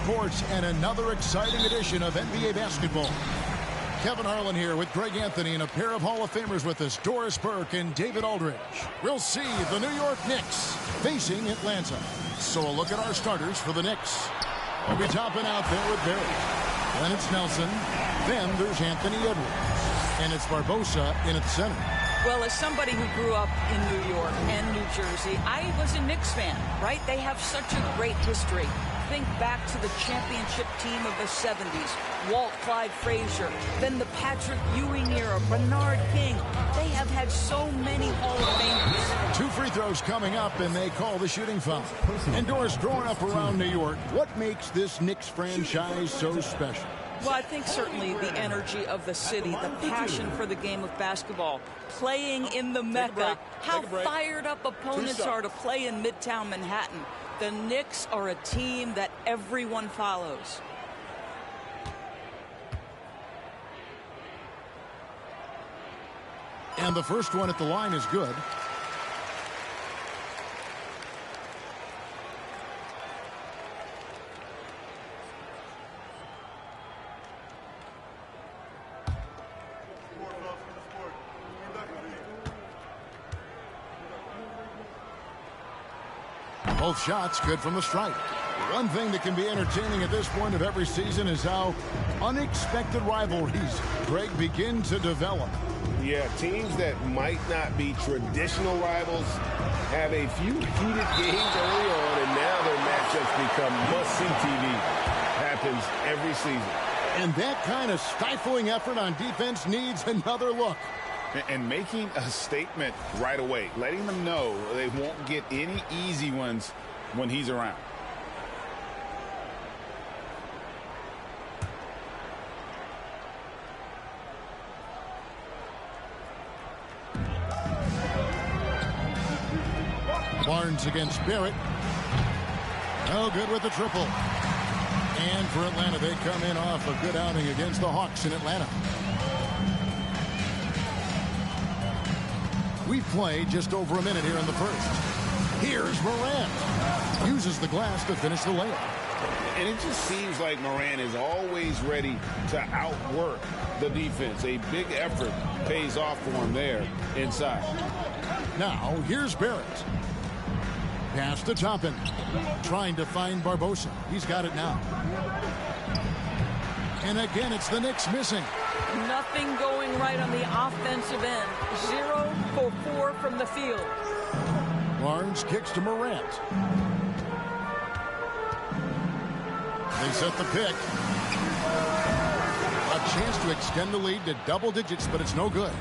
Sports and another exciting edition of NBA basketball. Kevin Harlan here with Greg Anthony and a pair of Hall of Famers with us, Doris Burke and David Aldridge. We'll see the New York Knicks facing Atlanta. So a look at our starters for the Knicks. We'll be topping out there with Barry. Then it's Nelson. Then there's Anthony Edwards. And it's Barbosa in at center. Well, as somebody who grew up in New York and New Jersey, I was a Knicks fan, right? They have such a great history. Think back to the championship team of the 70s, Walt Clyde Frazier, then the Patrick Ewing era, Bernard King. They have had so many Hall of Famers. 2 free throws coming up, and they call the shooting foul. And Doris, growing up around New York, what makes this Knicks franchise so special? Well, I think certainly the energy of the city, the passion for the game of basketball, playing in the Mecca, how fired up opponents are to play in Midtown Manhattan. The Knicks are a team that everyone follows. And the first one at the line is good. Both shots good from the stripe. One thing that can be entertaining at this point of every season is how unexpected rivalries, Greg, begin to develop. Yeah, teams that might not be traditional rivals have a few heated games early on, and now their matchups become must-see TV. Happens every season. And that kind of stifling effort on defense needs another look. And making a statement right away, letting them know they won't get any easy ones when he's around. Barnes against Barrett. No good with the triple. And for Atlanta, they come in off a good outing against the Hawks in Atlanta. We've played just over a minute here in the first. Here's Morant. Uses the glass to finish the layup. And it just seems like Morant is always ready to outwork the defense. A big effort pays off for him there inside. Now, here's Barrett. Pass to Toppin. Trying to find Barbosa. He's got it now. And again, it's the Knicks missing. Nothing going right on the offensive end. 0 for 4 from the field. Barnes kicks to Morant. They set the pick. A chance to extend the lead to double digits, but it's no good.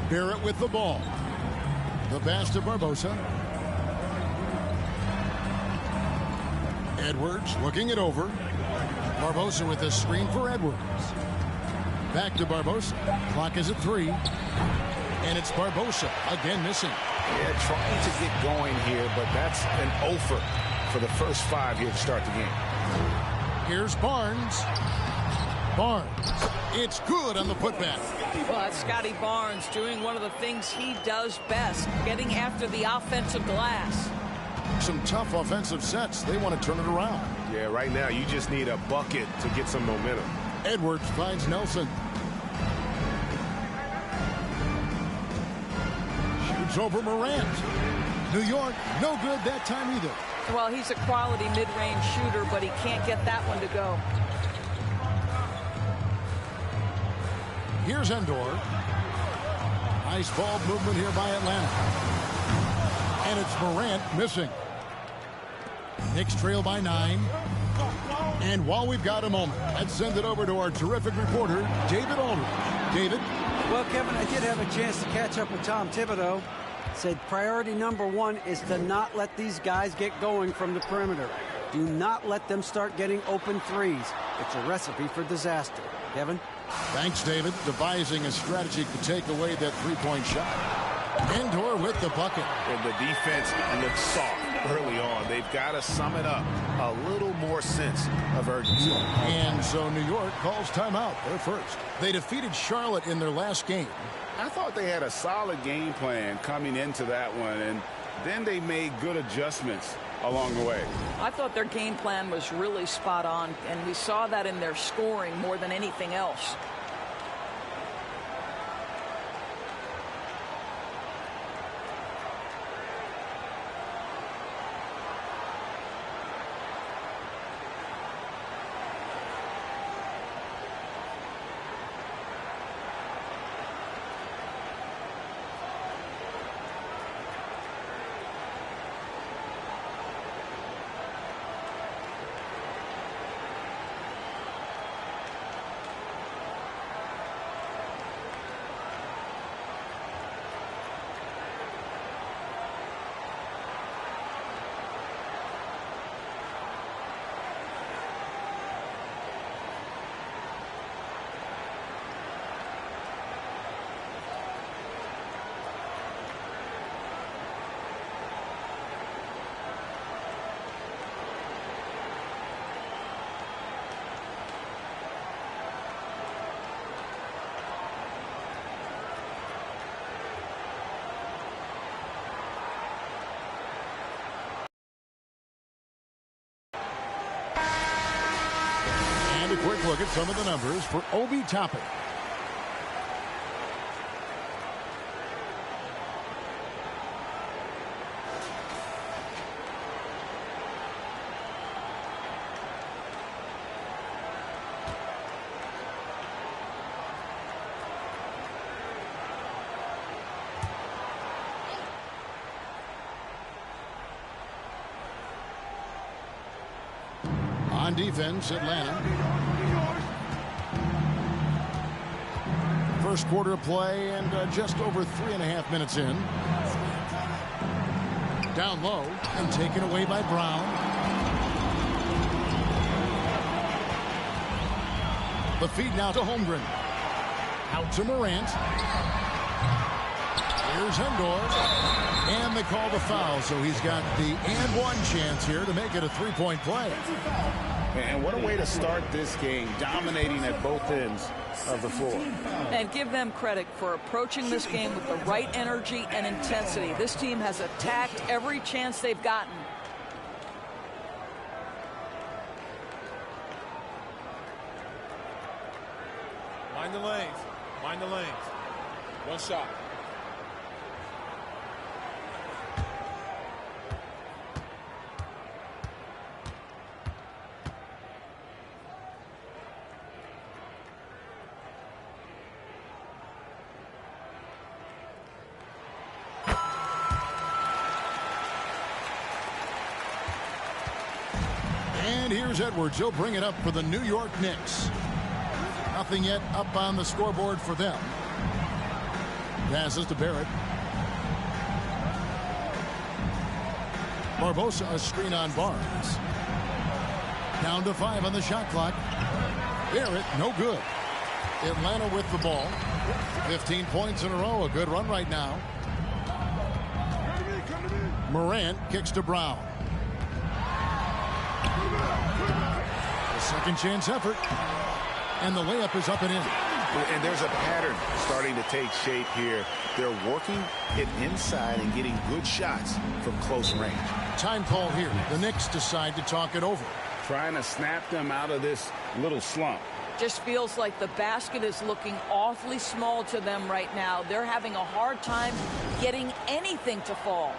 Barrett with the ball. The pass to Barbosa. Edwards looking it over. Barbosa with a screen for Edwards. Back to Barbosa. Clock is at 3. And it's Barbosa again missing. Yeah, trying to get going here, but that's an offer for the first 5 here to start the game. Here's Barnes. Barnes. It's good on the putback. Well, that's Scotty Barnes doing one of the things he does best, getting after the offensive glass. Some tough offensive sets. They want to turn it around. Yeah, right now you just need a bucket to get some momentum. Edwards finds Nelson. Shoots over Morant. New York, no good that time either. Well, he's a quality mid-range shooter, but he can't get that one to go. Here's Endor. Nice ball movement here by Atlanta. And it's Morant missing. Knicks trail by 9. And while we've got a moment, let's send it over to our terrific reporter, David Aldridge. David? Well, Kevin, I did have a chance to catch up with Tom Thibodeau. Said priority number 1 is to not let these guys get going from the perimeter. Do not let them start getting open threes. It's a recipe for disaster. Kevin? Thanks, David. Devising a strategy to take away that three-point shot. Endor with the bucket. And the defense looks soft early on. They've got to sum it up. A little more sense of urgency. And so New York calls timeout. They're first. They defeated Charlotte in their last game. I thought they had a solid game plan coming into that one, and then they made good adjustments along the way. I thought their game plan was really spot on, and we saw that in their scoring more than anything else. And a quick look at some of the numbers for Obi Toppin. On defense, Atlanta. First quarter of play and just over 3.5 minutes in. Down low and taken away by Brown. The feed now to Holmgren. Out to Morant. Here's Endor. And they call the foul, so he's got the and one chance here to make it a three-point play. And what a way to start this game, dominating at both ends of the floor. And give them credit for approaching this game with the right energy and intensity. This team has attacked every chance they've gotten. Mind the lanes. Mind the lanes. One shot. And here's Edwards. He'll bring it up for the New York Knicks. Nothing yet up on the scoreboard for them. Passes to Barrett. Barbosa, a screen on Barnes. Down to 5 on the shot clock. Barrett, no good. Atlanta with the ball. 15 points in a row. A good run right now. Morant kicks to Brown. A second chance effort. And the layup is up and in. And there's a pattern starting to take shape here. They're working it inside and getting good shots from close range. Time call here. The Knicks decide to talk it over. Trying to snap them out of this little slump. Just feels like the basket is looking awfully small to them right now. They're having a hard time getting anything to fall.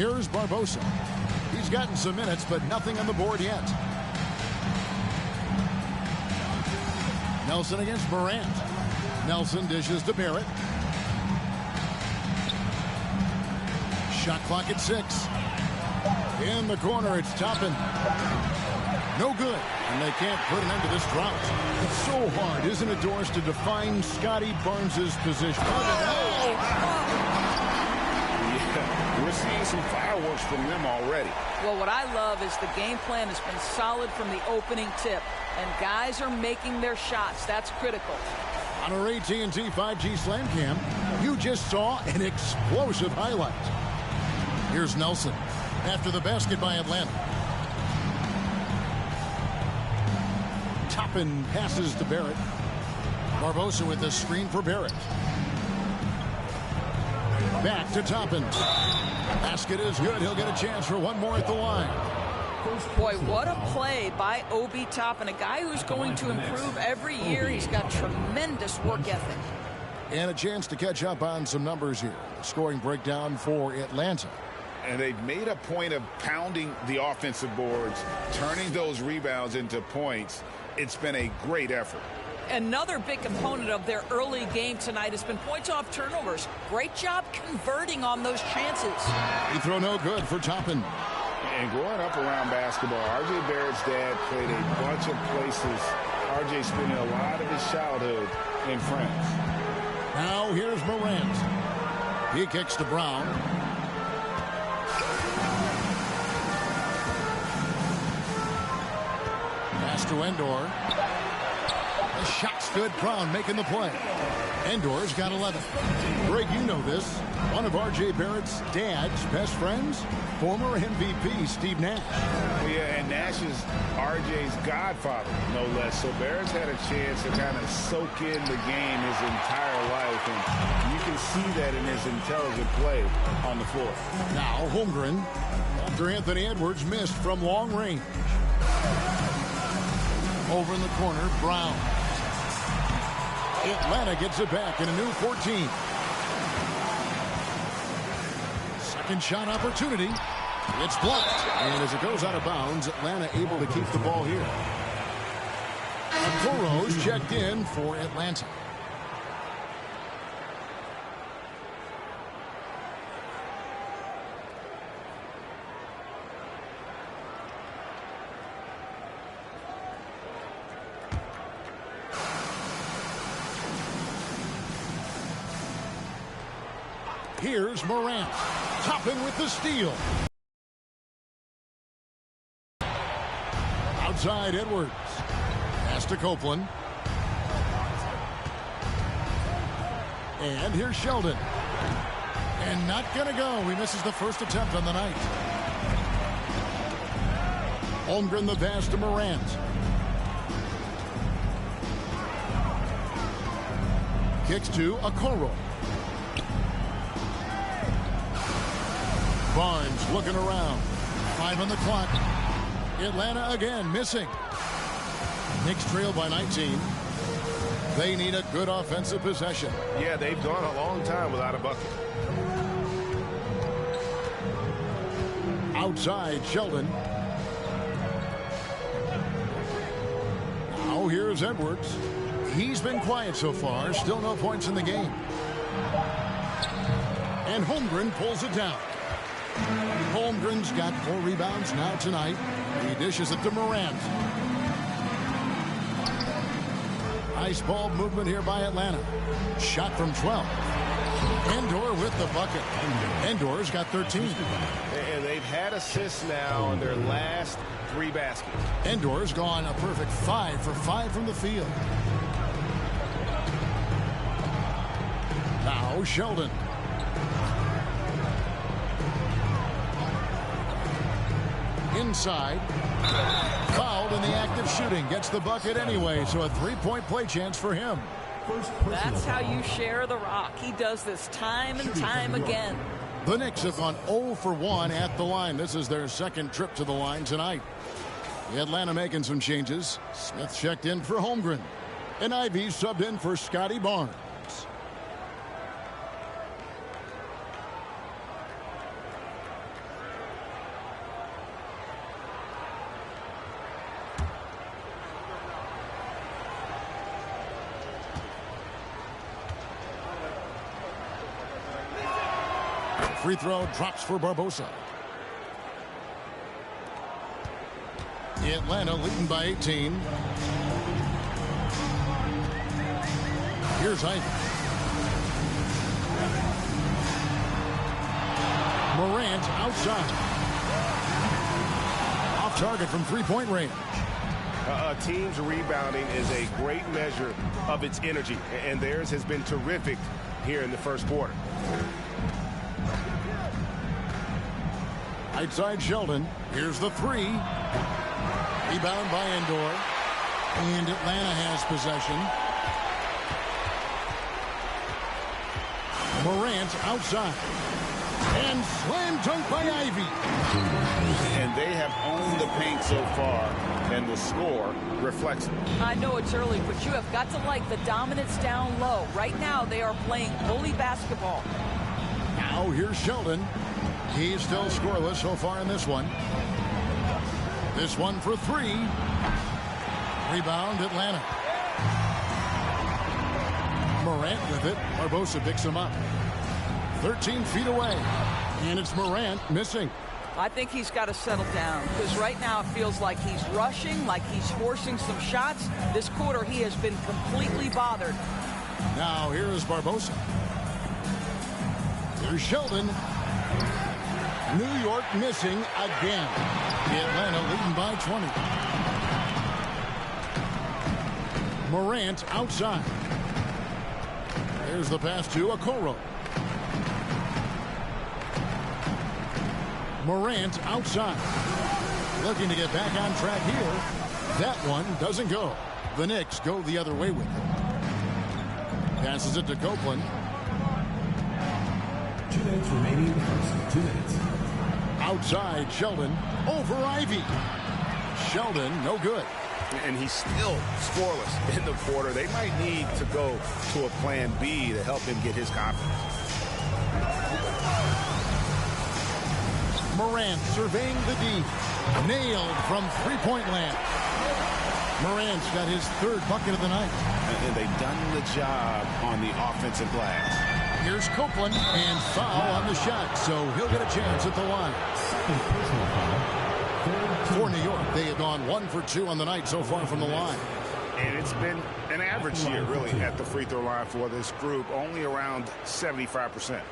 Here's Barbosa. He's gotten some minutes, but nothing on the board yet. Nelson against Morant. Nelson dishes to Barrett. Shot clock at 6. In the corner, it's Toppin. No good, and they can't put an end to this drought. It's so hard, isn't it, Doris, to define Scotty Barnes' position? Yeah, we're seeing some fireworks from them already. Well, what I love is the game plan has been solid from the opening tip, and guys are making their shots. That's critical. On our AT&T 5G Slam Cam, you just saw an explosive highlight. Here's Nelson after the basket by Atlanta. Toppin passes to Barrett. Barbosa with the screen for Barrett. Back to Toppin. Basket is good. He'll get a chance for one more at the line. Boy, what a play by Obi Toppin, a guy who's going to improve every year. He's got tremendous work ethic. And a chance to catch up on some numbers here. Scoring breakdown for Atlanta. And they've made a point of pounding the offensive boards, turning those rebounds into points. It's been a great effort. Another big component of their early game tonight has been points off turnovers. Great job converting on those chances. Free throw no good for Toppin. And growing up around basketball, R.J. Barrett's dad played a bunch of places. R.J. spending a lot of his childhood in France. Now here's Morant. He kicks to Brown. Pass to Endor. The shot's good. Brown making the play. Endor's got 11. Greg, you know this. One of R.J. Barrett's dad's best friends, former MVP Steve Nash. Yeah, and Nash is R.J.'s godfather, no less. So Barrett's had a chance to kind of soak in the game his entire life, and you can see that in his intelligent play on the floor. Now Holmgren, after Anthony Edwards missed from long range. Over in the corner, Brown. Atlanta gets it back in a new 14. Second shot opportunity. It's blocked. And as it goes out of bounds, Atlanta able to keep the ball here. Okoro's checked in for Atlanta. Here's Morant. Toppin with the steal. Outside Edwards. Pass to Copeland. And here's Sheldon. And not gonna go. He misses the first attempt on the night. Holmgren the pass to Morant. Kicks to Okoro. Barnes looking around. 5 on the clock. Atlanta again missing. Knicks trail by 19. They need a good offensive possession. Yeah, they've gone a long time without a bucket. Outside Sheldon. Now here's Edwards. He's been quiet so far. Still no points in the game. And Holmgren pulls it down. Holmgren's got 4 rebounds now tonight. He dishes it to Morant. Nice ball movement here by Atlanta. Shot from 12. Endor with the bucket. Endor's got 13. And they've had assists now on their last 3 baskets. Endor's gone a perfect 5 for 5 from the field. Now Sheldon. Inside. Fouled in the act of shooting. Gets the bucket anyway, so a 3-point play chance for him. That's how you share the rock. He does this time and time again. The Knicks have gone 0 for 1 at the line. This is their second trip to the line tonight. Atlanta making some changes. Smith checked in for Holmgren. And Ivy subbed in for Scotty Barnes. Free throw drops for Barbosa. Atlanta leading by 18. Here's Ivy. Morant outside. Off target from three-point range. A team's rebounding is a great measure of its energy, and theirs has been terrific here in the first quarter. Right side Sheldon. Here's the three. Rebound by Endor. And Atlanta has possession. Morant outside. And slam dunk by Ivy. And they have owned the paint so far, and the score reflects it. I know it's early, but you have got to like the dominance down low. Right now, they are playing bully basketball. Now here's Sheldon. He's still scoreless so far in this one. This one for three. Rebound, Atlanta. Morant with it. Barbosa picks him up. 13 feet away. And it's Morant missing. I think he's got to settle down because right now it feels like he's rushing, like he's forcing some shots. This quarter he has been completely bothered. Now here is Barbosa. Here's Sheldon. New York missing again. Atlanta leading by 20. Morant outside. There's the pass to Okoro. Morant outside. Looking to get back on track here. That one doesn't go. The Knicks go the other way with it. Passes it to Copeland. 2 minutes remaining in the first. 2 minutes. Outside Sheldon. Over Ivy. Sheldon, no good. And he's still scoreless in the quarter. They might need to go to a plan B to help him get his confidence. Morant surveying the D. Nailed from three-point land. Morant's got his third bucket of the night. And they've done the job on the offensive glass. Here's Copeland and foul on the shot, so he'll get a chance at the line. For New York, they have gone 1 for 2 on the night so far from the line. And it's been an average year, really, at the free throw line for this group, only around 75%.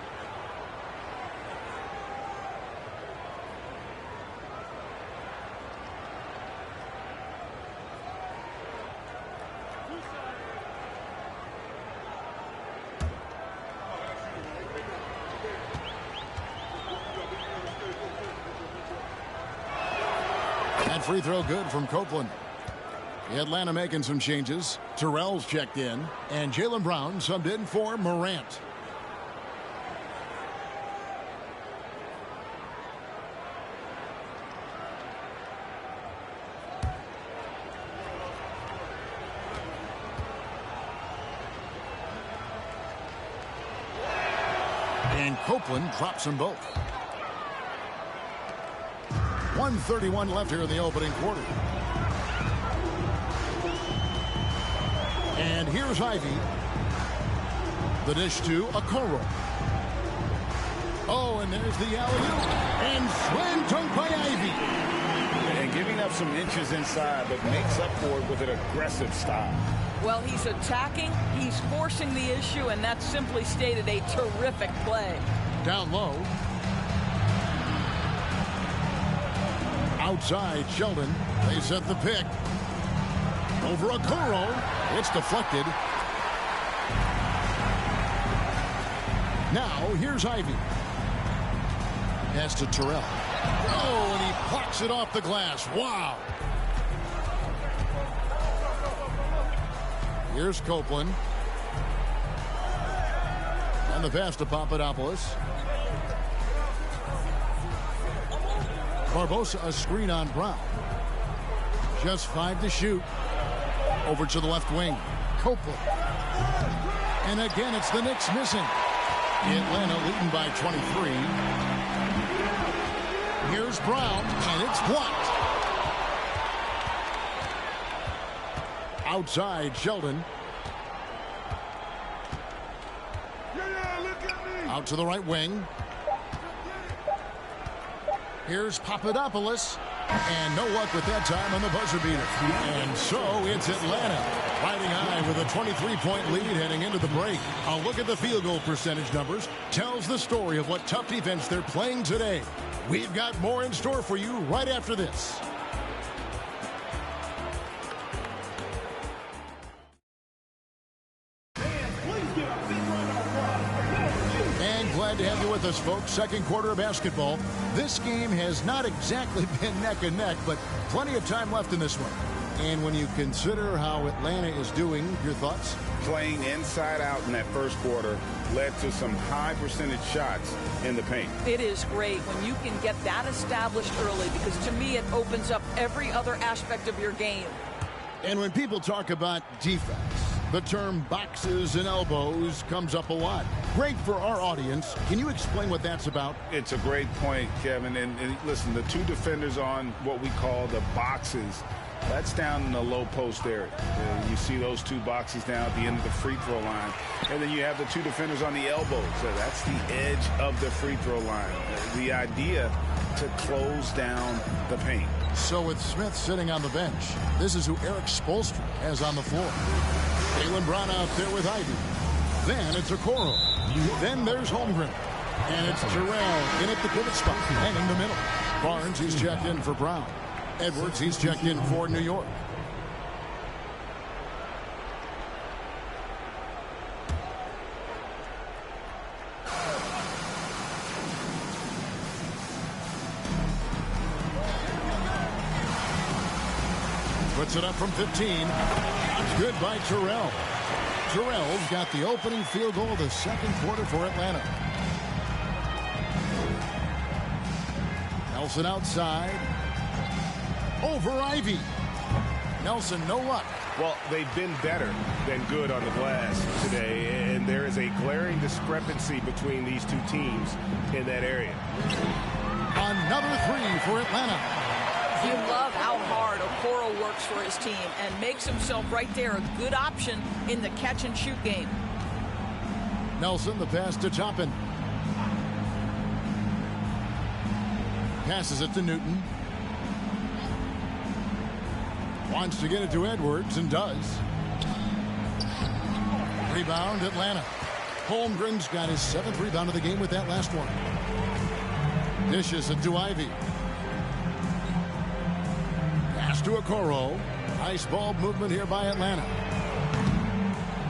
Free throw good from Copeland. Atlanta making some changes. Terrell's checked in. And Jaylen Brown subbed in for Morant. And Copeland drops them both. 1:31 left here in the opening quarter. And here's Ivy. The dish to Okoro. Oh, and there's the alley-oop. And slam dunk by Ivy. And giving up some inches inside, but makes up for it with an aggressive style. Well, he's attacking, he's forcing the issue, and that's simply stated a terrific play. Down low. Outside Sheldon. They set the pick. Over Okoro. It's deflected. Now here's Ivy. Pass to Terrell. Oh, and he plucks it off the glass. Wow. Here's Copeland. And the pass to Papadopoulos. Barbosa, a screen on Brown. Just 5 to shoot. Over to the left wing. Copeland. And again, it's the Knicks missing. Atlanta leading by 23. Here's Brown, and it's blocked. Outside, Sheldon. Out to the right wing. Here's Papadopoulos. And no luck with that time on the buzzer beater. And so it's Atlanta riding high with a 23-point lead heading into the break. A look at the field goal percentage numbers tells the story of what tough defense they're playing today. We've got more in store for you right after this. Glad to have you with us, folks. Second quarter of basketball. This game has not exactly been neck and neck, but plenty of time left in this one. And when you consider how Atlanta is doing, your thoughts? Playing inside out in that first quarter led to some high percentage shots in the paint. It is great when you can get that established early, because to me it opens up every other aspect of your game. And when people talk about defense, the term boxes and elbows comes up a lot. Great for our audience. Can you explain what that's about? It's a great point, Kevin. And listen, the two defenders on what we call the boxes, that's down in the low post area. You see those two boxes down at the end of the free throw line. And then you have the two defenders on the elbows. So that's the edge of the free throw line. The idea to close down the paint. So with Smith sitting on the bench, this is who Eric Spoelstra has on the floor. Jaylen Brown out there with Ivy. Then it's Okoro. Then there's Holmgren. And it's Terrell in at the pivot spot, hanging the middle. Barnes, he's checked in for Brown. Edwards, he's checked in for New York. Puts it up from 15. That's good by Terrell. Terrell's got the opening field goal of the second quarter for Atlanta. Nelson outside. Over Ivy. Nelson, no luck. Well, they've been better than good on the glass today, and there is a glaring discrepancy between these two teams in that area. Another three for Atlanta. You love how hard Okoro works for his team and makes himself right there a good option in the catch-and-shoot game. Nelson, the pass to Toppin. Passes it to Newton. Wants to get it to Edwards and does. Rebound, Atlanta. Holmgren's got his 7th rebound of the game with that last one. Dishes it to Ivy. Pass to Okoro. Nice ball movement here by Atlanta.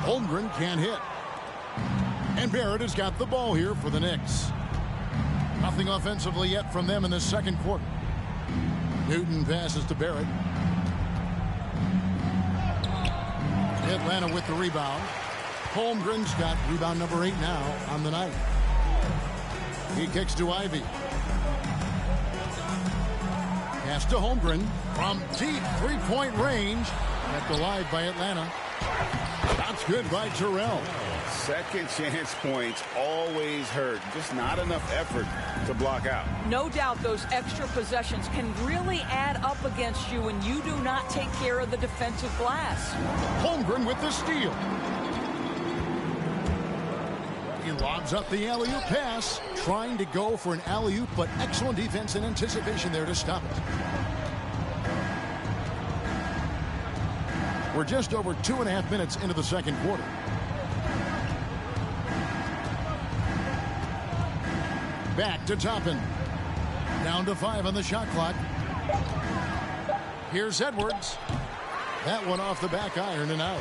Holmgren can't hit. And Barrett has got the ball here for the Knicks. Nothing offensively yet from them in the second quarter. Newton passes to Barrett. Atlanta with the rebound. Holmgren's got rebound number 8 now on the night. He kicks to Ivy. Pass to Holmgren from deep three-point range. Kept alive by Atlanta. That's good by Terrell. Second chance points always hurt. Just not enough effort to block out. No doubt those extra possessions can really add up against you when you do not take care of the defensive glass. Holmgren with the steal. He lobs up the alley-oop pass, trying to go for an alley-oop, but excellent defense and anticipation there to stop it. We're just over 2.5 minutes into the second quarter. Back to Toppin. Down to 5 on the shot clock. Here's Edwards. That one off the back iron and out.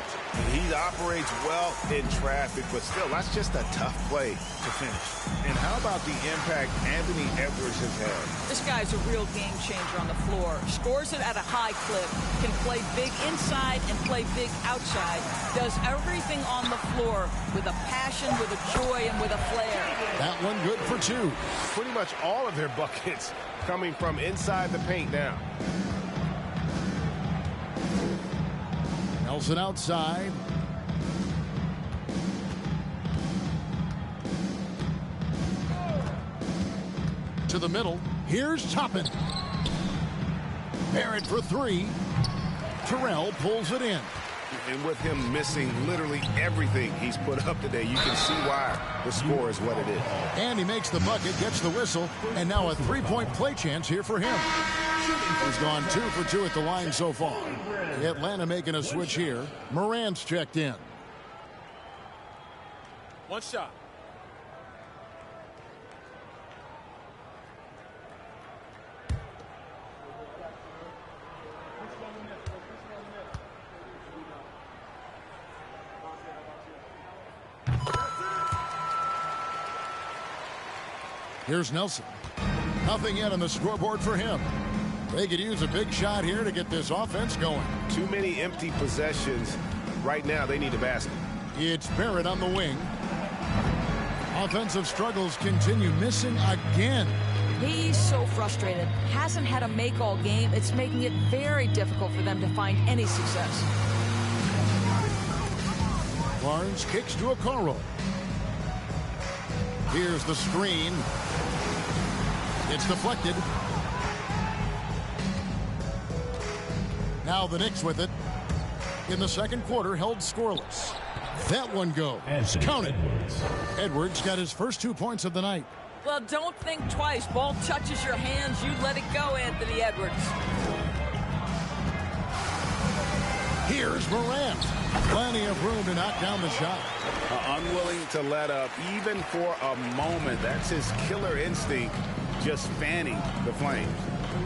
He operates well in traffic, but still, that's just a tough play to finish. And how about the impact Anthony Edwards has had? This guy's a real game changer on the floor. Scores it at a high clip. Can play big inside and play big outside. Does everything on the floor with a passion, with a joy, and with a flair. That one good for 2. Pretty much all of their buckets coming from inside the paint now. Nelson outside. To the middle. Here's Toppin. Barrett for 3. Terrell pulls it in. And with him missing literally everything he's put up today, you can see why the score is what it is. And he makes the bucket, gets the whistle, and now a three-point play chance here for him. He's gone 2 for 2 at the line so far. Atlanta making a switch here. Morant's checked in. One shot. Here's Nelson. Nothing yet on the scoreboard for him. They could use a big shot here to get this offense going. Too many empty possessions. Right now, they need a basket. It's Barrett on the wing. Offensive struggles continue, missing again. He's so frustrated. Hasn't had a make all game. It's making it very difficult for them to find any success. Barnes kicks to Okoro. Here's the screen. It's deflected. Now the Knicks with it. In the second quarter, held scoreless. That one goes. Counted. Edwards got his first 2 points of the night. Well, don't think twice. Ball touches your hands, you let it go, Anthony Edwards. Here's Morant. Plenty of room to knock down the shot. Unwilling to let up even for a moment. That's his killer instinct, just fanning the flames.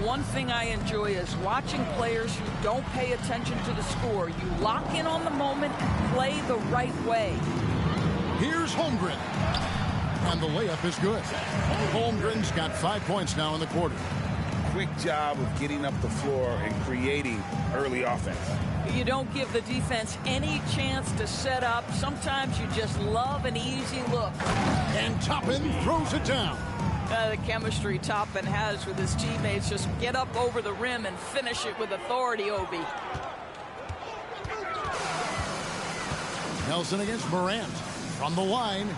One thing I enjoy is watching players who don't pay attention to the score. You lock in on the moment and play the right way. Here's Holmgren. And the layup is good. Holmgren's got 5 points now in the quarter. Quick job of getting up the floor and creating early offense. You don't give the defense any chance to set up. Sometimes you just love an easy look. And Toppin throws it down. The chemistry Toppin has with his teammates. Just get up over the rim and finish it with authority, Obi. Nelson against Morant. From the line.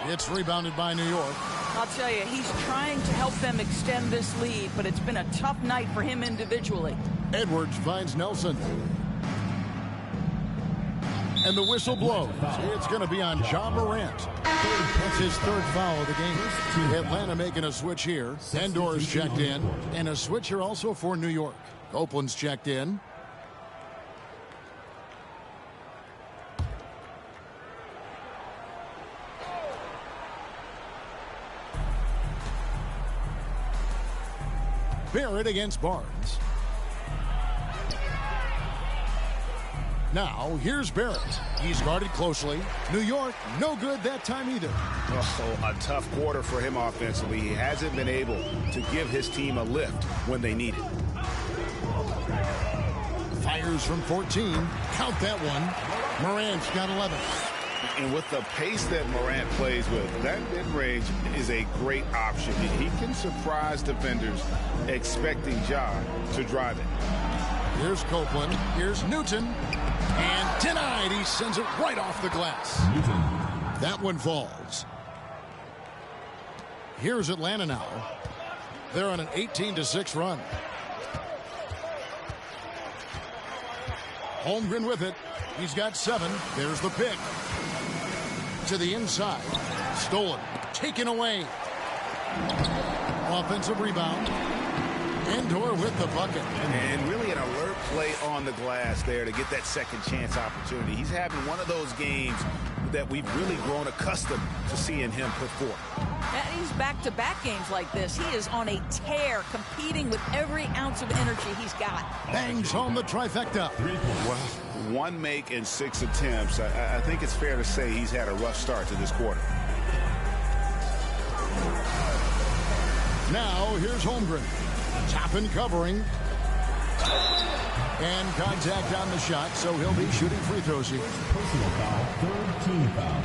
It's rebounded by New York. I'll tell you, he's trying to help them extend this lead, but it's been a tough night for him individually. Edwards finds Nelson. And the whistle blows. It's going to be on Ja Morant. That's his third foul of the game. Atlanta making a switch here. Endor's checked in. And a switch here also for New York. Copeland's checked in. Barrett against Barnes. Now, here's Barrett. He's guarded closely. New York, no good that time either. Oh, a tough quarter for him offensively. He hasn't been able to give his team a lift when they need it. Fires from 14. Count that one. Morant's got 11. And with the pace that Morant plays with, that mid-range is a great option. He can surprise defenders expecting Ja to drive it. Here's Copeland. Here's Newton. And denied. He sends it right off the glass. That one falls. Here's Atlanta now. They're on an 18-6 run. Holmgren with it. He's got 7. There's the pick. To the inside. Stolen. Taken away. Offensive rebound. Endor with the bucket. And really an alert play on the glass there to get that second chance opportunity. He's having one of those games that we've really grown accustomed to seeing him put forth. And he's back-to-back games like this. He is on a tear, competing with every ounce of energy he's got. Bangs home the trifecta. Well, 1 make and 6 attempts. I think it's fair to say he's had a rough start to this quarter. Now, here's Holmgren. Toppin covering. And contact on the shot, so he'll be shooting free throws here. Personal foul, third team foul.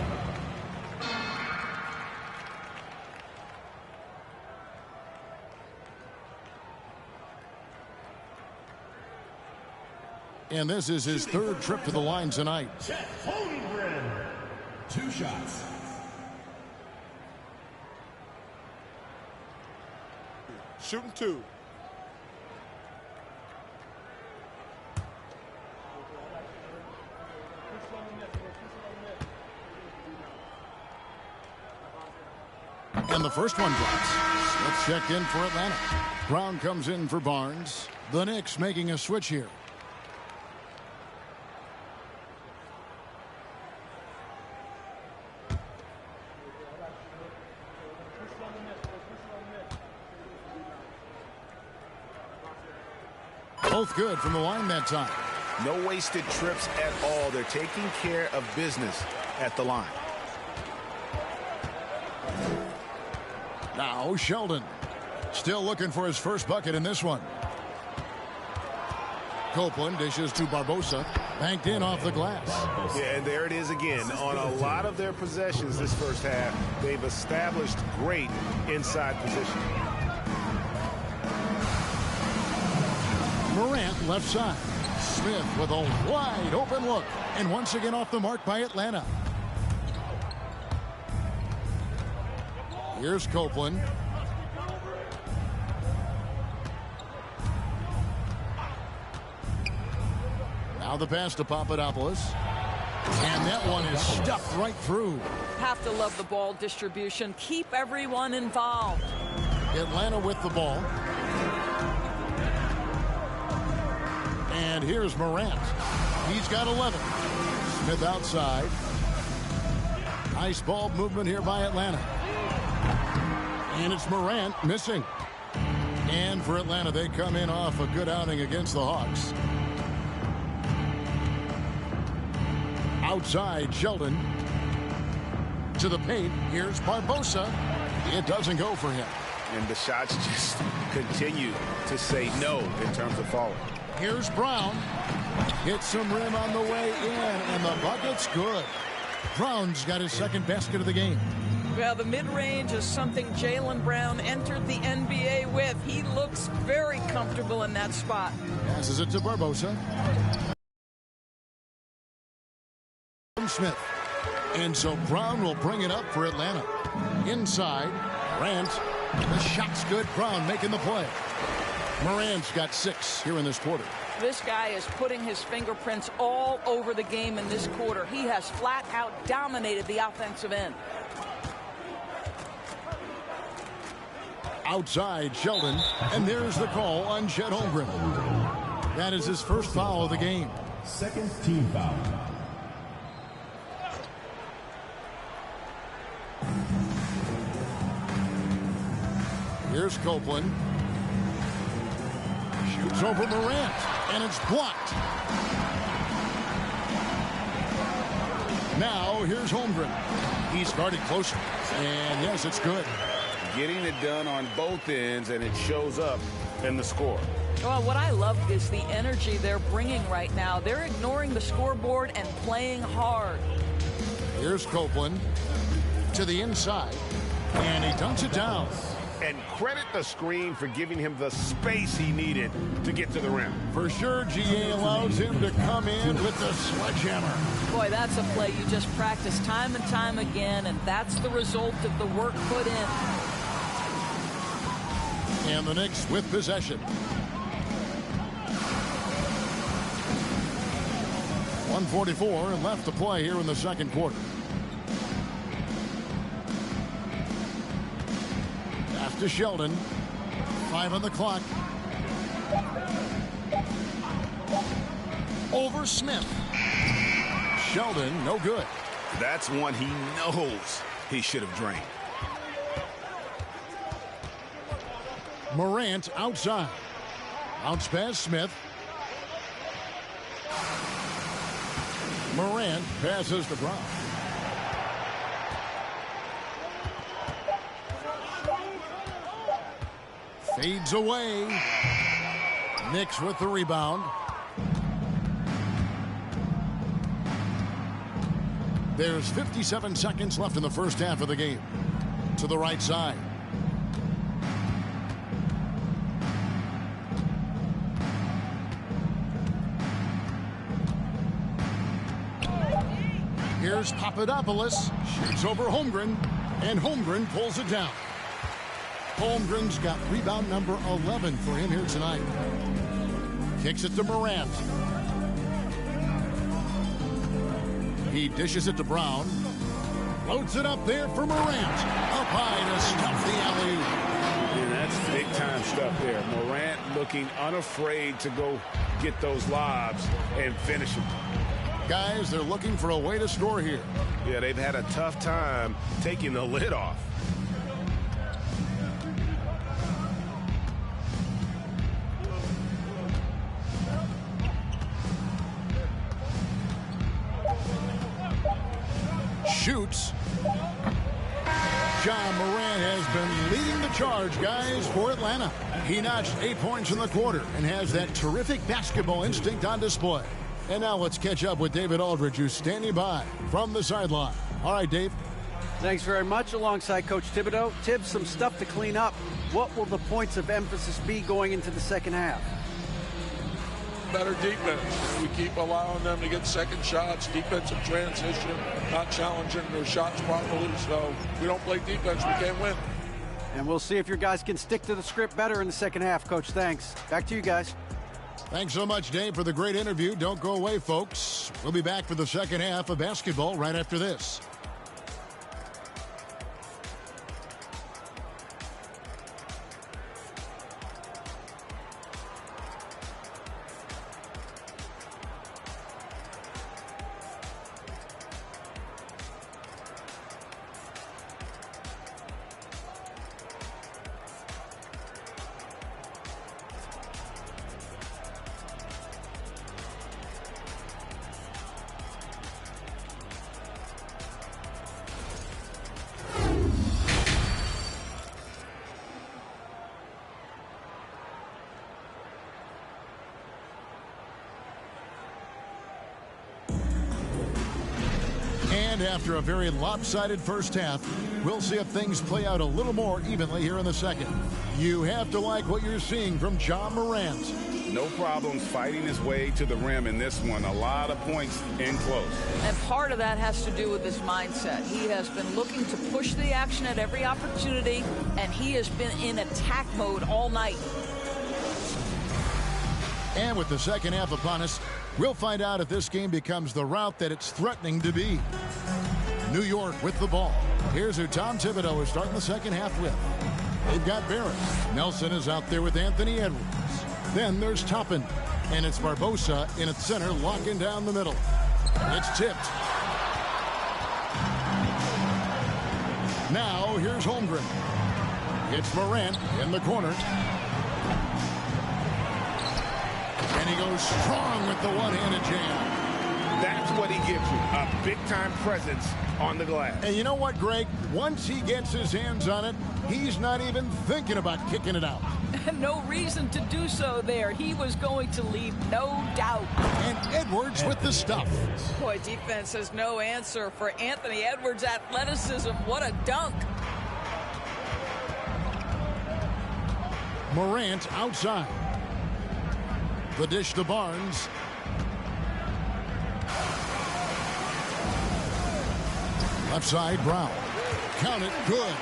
And this is his third trip to the line tonight. Holmgren. 2 shots. Shooting 2. And the first one drops. Smith checked in for Atlanta. Brown comes in for Barnes. The Knicks making a switch here. Both good from the line that time. No wasted trips at all. They're taking care of business at the line. Now Sheldon. Still looking for his first bucket in this one. Copeland dishes to Barbosa. Banked in off the glass. Yeah, and there it is again. On a lot of their possessions this first half, they've established great inside position. Morant left side. Smith with a wide open look. And once again off the mark by Atlanta. Here's Copeland. Now the pass to Papadopoulos. And that one is stuffed right through. Have to love the ball distribution. Keep everyone involved. Atlanta with the ball. And here's Morant. He's got 11. Smith outside. Nice ball movement here by Atlanta. And it's Morant missing. And for Atlanta, they come in off a good outing against the Hawks. Outside, Sheldon. To the paint. Here's Barbosa. It doesn't go for him. And the shots just continue to say no in terms of falling. Here's Brown. Hits some rim on the way in, and the bucket's good. Brown's got his second basket of the game. Well, the mid-range is something Jaylen Brown entered the NBA with. He looks very comfortable in that spot. Passes it to Barbosa. Smith. And so Brown will bring it up for Atlanta. Inside, Morant. The shot's good. Brown making the play. Morant's got 6 here in this quarter. This guy is putting his fingerprints all over the game in this quarter. He has flat out dominated the offensive end. Outside, Sheldon. And there's the call on Chet Holmgren. That is his first foul of the game. Second team foul. Here's Copeland. Shoots over Morant, and it's blocked. Now, here's Holmgren. He's guarded closer, and yes, it's good. Getting it done on both ends, and it shows up in the score. Well, what I love is the energy they're bringing right now. They're ignoring the scoreboard and playing hard. Here's Copeland to the inside, and he dunks it down. And credit the screen for giving him the space he needed to get to the rim. For sure, GA allows him to come in with the sledgehammer. Boy, that's a play you just practice time and time again, and that's the result of the work put in. And the Knicks with possession. 1:44 left to play here in the second quarter. To Sheldon. 5 on the clock. Over Smith. Sheldon, no good. That's one he knows he should have drained. Morant outside. Bounce pass Smith. Morant passes to Brown. Fades away. Knicks with the rebound. There's 57 seconds left in the first half of the game. To the right side. Here's Papadopoulos. Shoots over Holmgren. And Holmgren pulls it down. Holmgren's got rebound number 11 for him here tonight. Kicks it to Morant. He dishes it to Brown. Floats it up there for Morant. Up high to stuff the alley-oop. And that's big-time stuff there. Morant looking unafraid to go get those lobs and finish them. Guys, they're looking for a way to score here. Yeah, they've had a tough time taking the lid off. Shoots. John Morant has been leading the charge, guys, for Atlanta. He notched 8 points in the quarter and has that terrific basketball instinct on display. And now let's catch up with David Aldridge, who's standing by from the sideline. All right, Dave. Thanks very much. Alongside Coach Thibodeau. Tibbs, some stuff to clean up. What will the points of emphasis be going into the second half? Better defense. We keep allowing them to get second shots, defensive transition, not challenging their shots properly. So if we don't play defense, we can't win. And we'll see if your guys can stick to the script better in the second half, Coach. Thanks. Back to you guys. Thanks so much, Dave, for the great interview. Don't go away, folks. We'll be back for the second half of basketball right after this. And after a very lopsided first half, we'll see if things play out a little more evenly here in the second. You have to like what you're seeing from John Morant. No problems fighting his way to the rim in this one. A lot of points in close. And part of that has to do with his mindset. He has been looking to push the action at every opportunity, and he has been in attack mode all night. And with the second half upon us, we'll find out if this game becomes the route that it's threatening to be. New York with the ball. Here's who Tom Thibodeau is starting the second half with. They've got Barrett. Nelson is out there with Anthony Edwards. Then there's Toppin. And it's Barbosa in its center, locking down the middle. It's tipped. Now here's Holmgren. It's Morant in the corner. And he goes strong with the one-handed jam. That's what he gives you, a big-time presence on the glass. And you know what, Greg? Once he gets his hands on it, he's not even thinking about kicking it out. No reason to do so there. He was going to leave, no doubt. And Edwards with the stuff. Boy, defense has no answer for Anthony Edwards' athleticism. What a dunk. Morant outside. The dish to Barnes. Left side, Brown. Count it, good.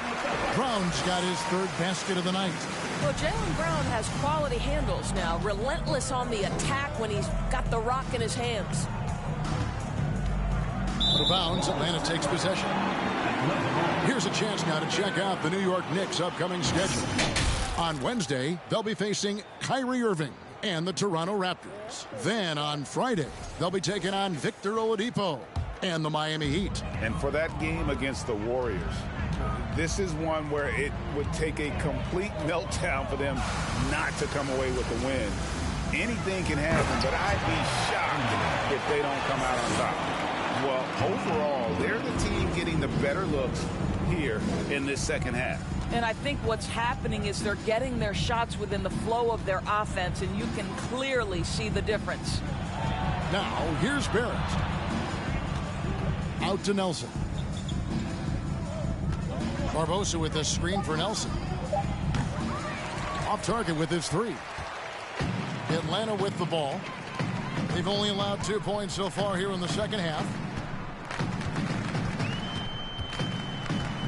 Brown's got his third basket of the night. Well, Jaylen Brown has quality handles now. Relentless on the attack when he's got the rock in his hands. Out of bounds, Atlanta takes possession. Here's a chance now to check out the New York Knicks' upcoming schedule. On Wednesday, they'll be facing Kyrie Irving and the Toronto Raptors. Then on Friday, they'll be taking on Victor Oladipo and the Miami Heat. And for that game against the Warriors, this is one where it would take a complete meltdown for them not to come away with the win. Anything can happen, but I'd be shocked if they don't come out on top. Well, overall, they're the team getting the better looks here in this second half. And I think what's happening is they're getting their shots within the flow of their offense, and you can clearly see the difference. Now, here's Barrett. Out to Nelson. Barbosa with a screen for Nelson. Off target with his three. Atlanta with the ball. They've only allowed 2 points so far here in the second half.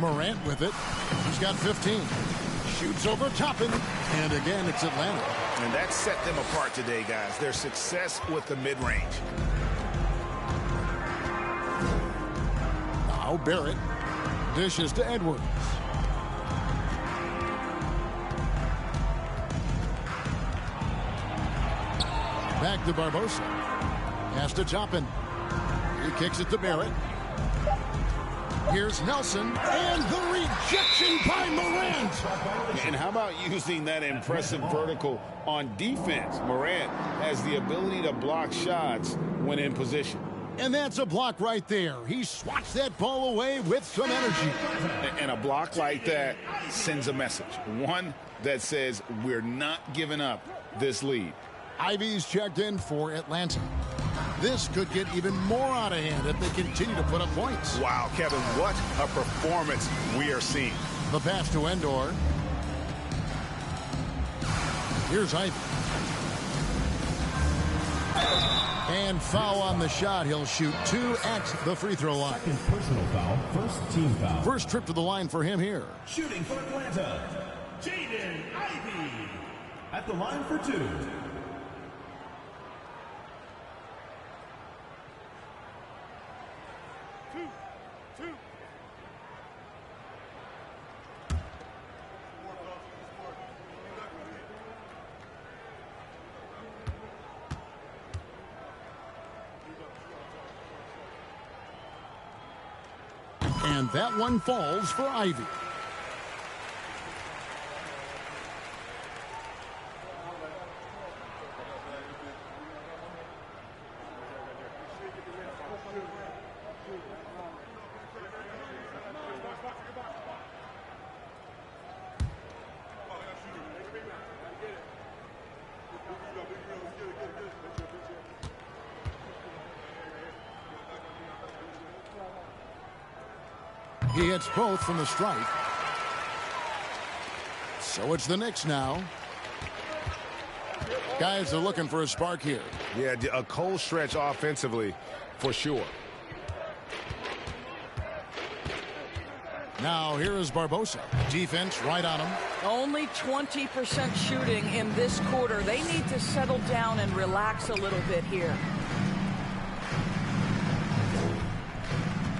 Morant with it. He's got 15. Shoots over Toppin. And again, it's Atlanta. And that set them apart today, guys. Their success with the mid-range. Now Barrett dishes to Edwards. Back to Barbosa. Has to Toppin. He kicks it to Barrett. Here's Nelson, and the rejection by Morant. And how about using that impressive vertical on defense? Morant has the ability to block shots when in position. And that's a block right there. He swats that ball away with some energy. And a block like that sends a message. One that says we're not giving up this lead. Ivy's checked in for Atlanta. This could get even more out of hand if they continue to put up points. Wow, Kevin, what a performance we are seeing. The pass to Endor. Here's Ivy. And foul on the shot. He'll shoot 2 at the free throw line. Second personal foul, first team foul. First trip to the line for him here. Shooting for Atlanta, Jaden Ivey. At the line for 2. And that one falls for Ivy. He hits both from the stripe. So it's the Knicks now. Guys are looking for a spark here. Yeah, a cold stretch offensively for sure. Now here is Barbosa. Defense right on him. Only 20% shooting in this quarter. They need to settle down and relax a little bit here.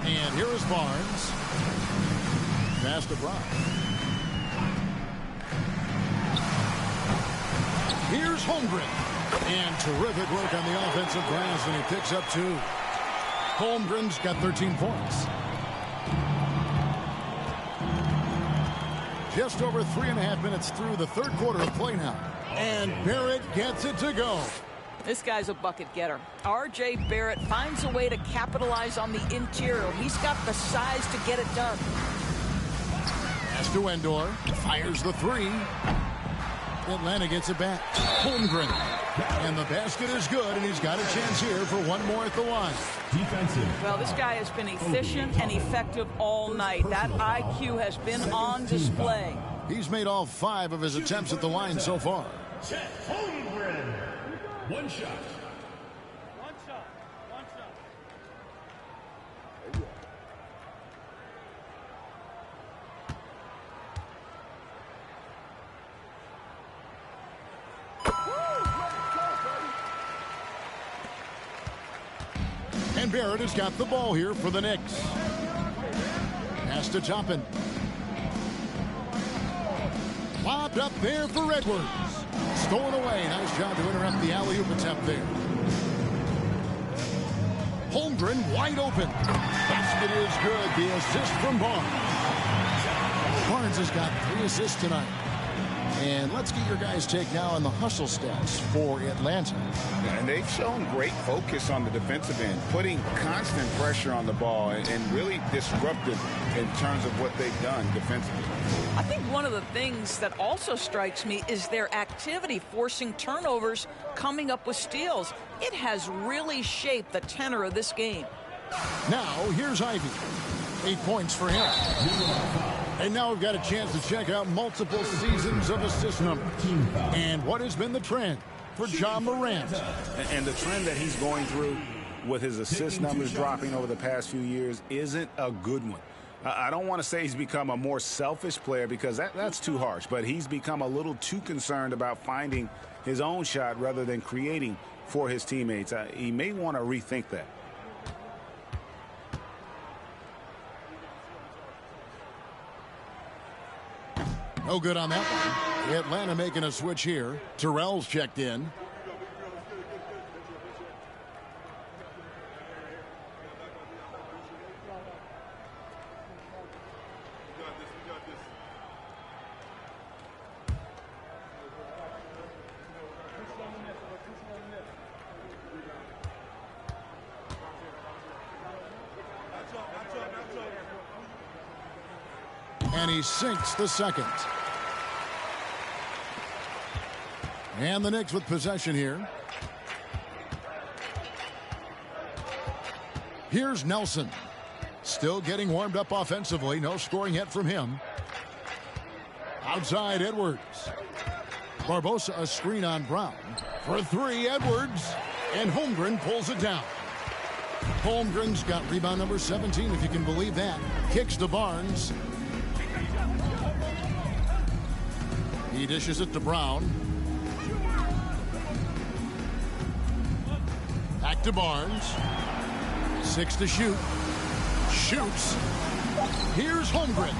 And here is Barnes. Pass to Brown. Here's Holmgren. And terrific work on the offensive glass, and he picks up 2. Holmgren's got 13 points. Just over 3.5 minutes through the third quarter of play now. And Barrett gets it to go. This guy's a bucket getter. R.J. Barrett finds a way to capitalize on the interior. He's got the size to get it done. Pass to Endor. Fires the 3. Atlanta gets it back. Holmgren. And the basket is good, and he's got a chance here for one more at the line. Defensive. Well, this guy has been efficient and effective all night. That IQ has been on display. He's made all 5 of his attempts at the line so far. Chet Holmgren. One shot. And Barrett has got the ball here for the Knicks. Pass to Toppin. Lobbed up there for Edwards. Stolen away. Nice job to interrupt the alley-oop attempt there. Holmgren wide open. Basket is good. The assist from Barnes. Barnes has got 3 assists tonight. And let's get your guys' take now on the hustle stats for Atlanta. And they've shown great focus on the defensive end, putting constant pressure on the ball and really disruptive in terms of what they've done defensively. I think one of the things that also strikes me is their activity, forcing turnovers, coming up with steals. It has really shaped the tenor of this game. Now, here's Ivy. 8 points for him. And now we've got a chance to check out multiple seasons of assist numbers. And what has been the trend for John Morant? And the trend that he's going through with his assist numbers dropping over the past few years isn't a good one. I don't want to say he's become a more selfish player because that's too harsh, but he's become a little too concerned about finding his own shot rather than creating for his teammates. He may want to rethink that. No good on that one. Atlanta making a switch here. Terrell's checked in. And he sinks the second. And the Knicks with possession here. Here's Nelson. Still getting warmed up offensively. No scoring yet from him. Outside Edwards. Barbosa a screen on Brown. For three, Edwards. And Holmgren pulls it down. Holmgren's got rebound number 17, if you can believe that. Kicks to Barnes. He dishes it to Brown. Back to Barnes. 6 to shoot. Shoots. Here's Holmgren.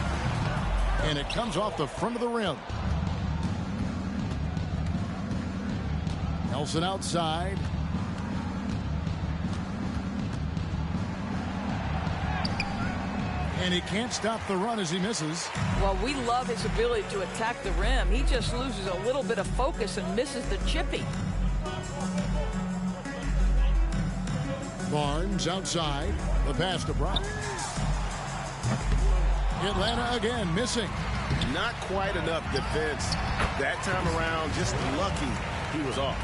And it comes off the front of the rim. Nelson outside. And he can't stop the run as he misses. Well, we love his ability to attack the rim. He just loses a little bit of focus and misses the chippy. Barnes outside. The pass to Brown. Atlanta again missing. Not quite enough defense that time around. Just lucky he was off.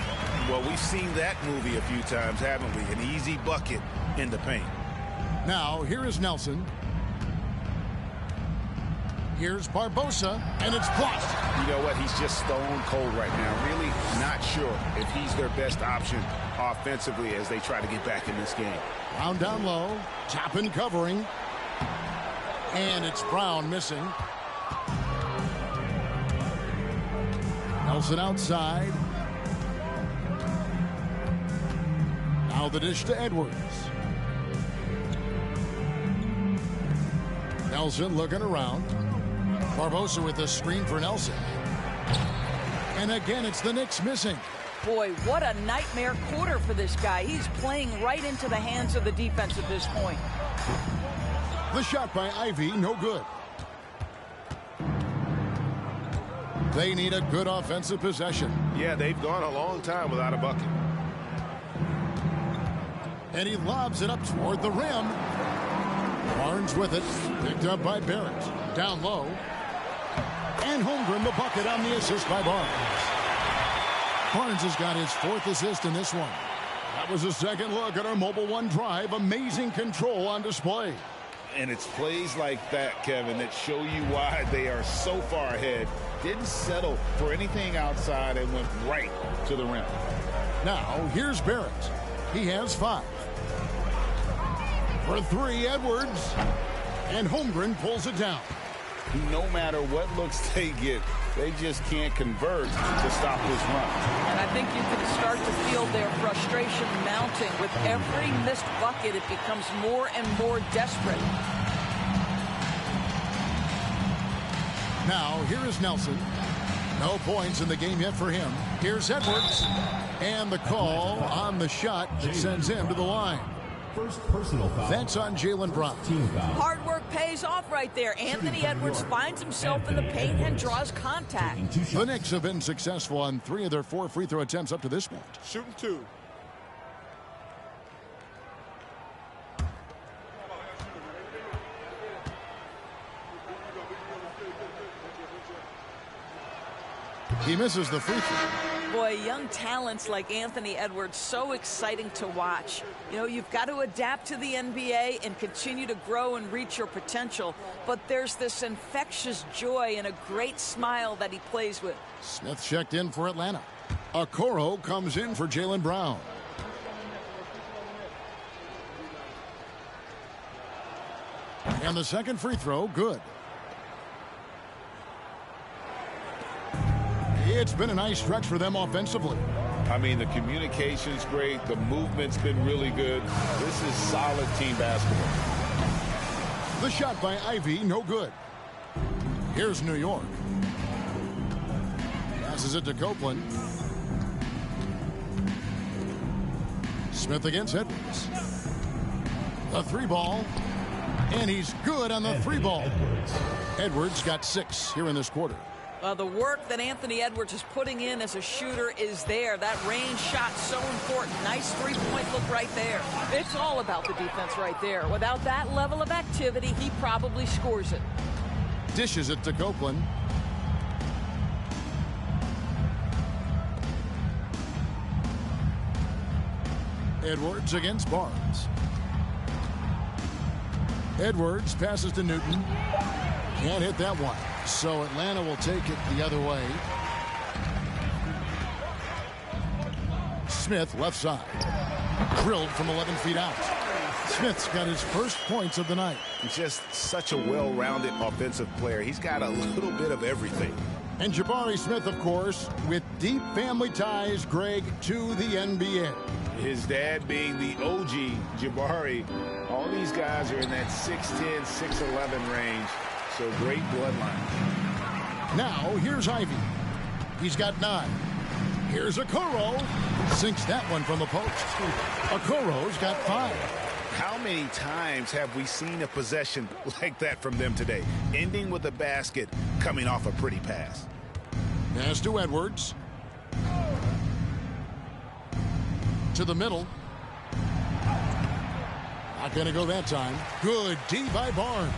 Well, we've seen that movie a few times, haven't we? An easy bucket in the paint. Now, here is Nelson. Here's Barbosa, and it's blocked. You know what? He's just stone cold right now. Really not sure if he's their best option offensively as they try to get back in this game. Brown down low. Toppin covering. And it's Brown missing. Nelson outside. Now the dish to Edwards. Nelson looking around. Barbosa with a screen for Nelson. And again, it's the Knicks missing. Boy, what a nightmare quarter for this guy. He's playing right into the hands of the defense at this point. The shot by Ivy, no good. They need a good offensive possession. Yeah, they've gone a long time without a bucket. And he lobs it up toward the rim. Barnes with it. Picked up by Barrett. Down low. And Holmgren the bucket on the assist by Barnes. Barnes has got his 4th assist in this one. That was a second look at our Mobile One drive. Amazing control on display. And it's plays like that, Kevin, that show you why they are so far ahead. Didn't settle for anything outside and went right to the rim. Now, here's Barrett. He has 5. For 3, Edwards. And Holmgren pulls it down. No matter what looks they get, they just can't convert to stop this run. And I think you can start to feel their frustration mounting. With every missed bucket, it becomes more and more desperate. Now, here is Nelson. No points in the game yet for him. Here's Edwards. And the call on the shot that sends him to the line. First personal foul. That's on Jaylen Brown. Team foul. Hard work pays off right there. Anthony Edwards finds himself in the paint and draws contact. The Knicks have been successful on 3 of their 4 free throw attempts up to this point. Shooting 2. He misses the free throw. Boy, young talents like Anthony Edwards, so exciting to watch. You know, you've got to adapt to the NBA and continue to grow and reach your potential. But there's this infectious joy and a great smile that he plays with. Smith checked in for Atlanta. Okoro comes in for Jaylen Brown. And the second free throw, good. It's been a nice stretch for them offensively. I mean, the communication's great. The movement's been really good. This is solid team basketball. The shot by Ivy, no good. Here's New York. Passes it to Copeland. Smith against Edwards. The 3-ball. And he's good on the 3-ball. Edwards got 6 here in this quarter. The work that Anthony Edwards is putting in as a shooter is there. That range shot so important. Nice three-point look right there. It's all about the defense right there. Without that level of activity, he probably scores it. Dishes it to Copeland. Edwards against Barnes. Edwards passes to Newton. Can't hit that one. So Atlanta will take it the other way. Smith left side. Drilled from 11 feet out. Smith's got his first points of the night. Just such a well-rounded offensive player. He's got a little bit of everything. And Jabari Smith, of course, with deep family ties, Greg, to the NBA. His dad being the OG Jabari. All these guys are in that 6'10", 6'11" range. So great bloodline. Now, here's Ivy. He's got 9. Here's Okoro. Sinks that one from the post. Okoro's got 5. How many times have we seen a possession like that from them today? Ending with a basket, coming off a pretty pass. Pass to Edwards. To the middle. Not going to go that time. Good D by Barnes.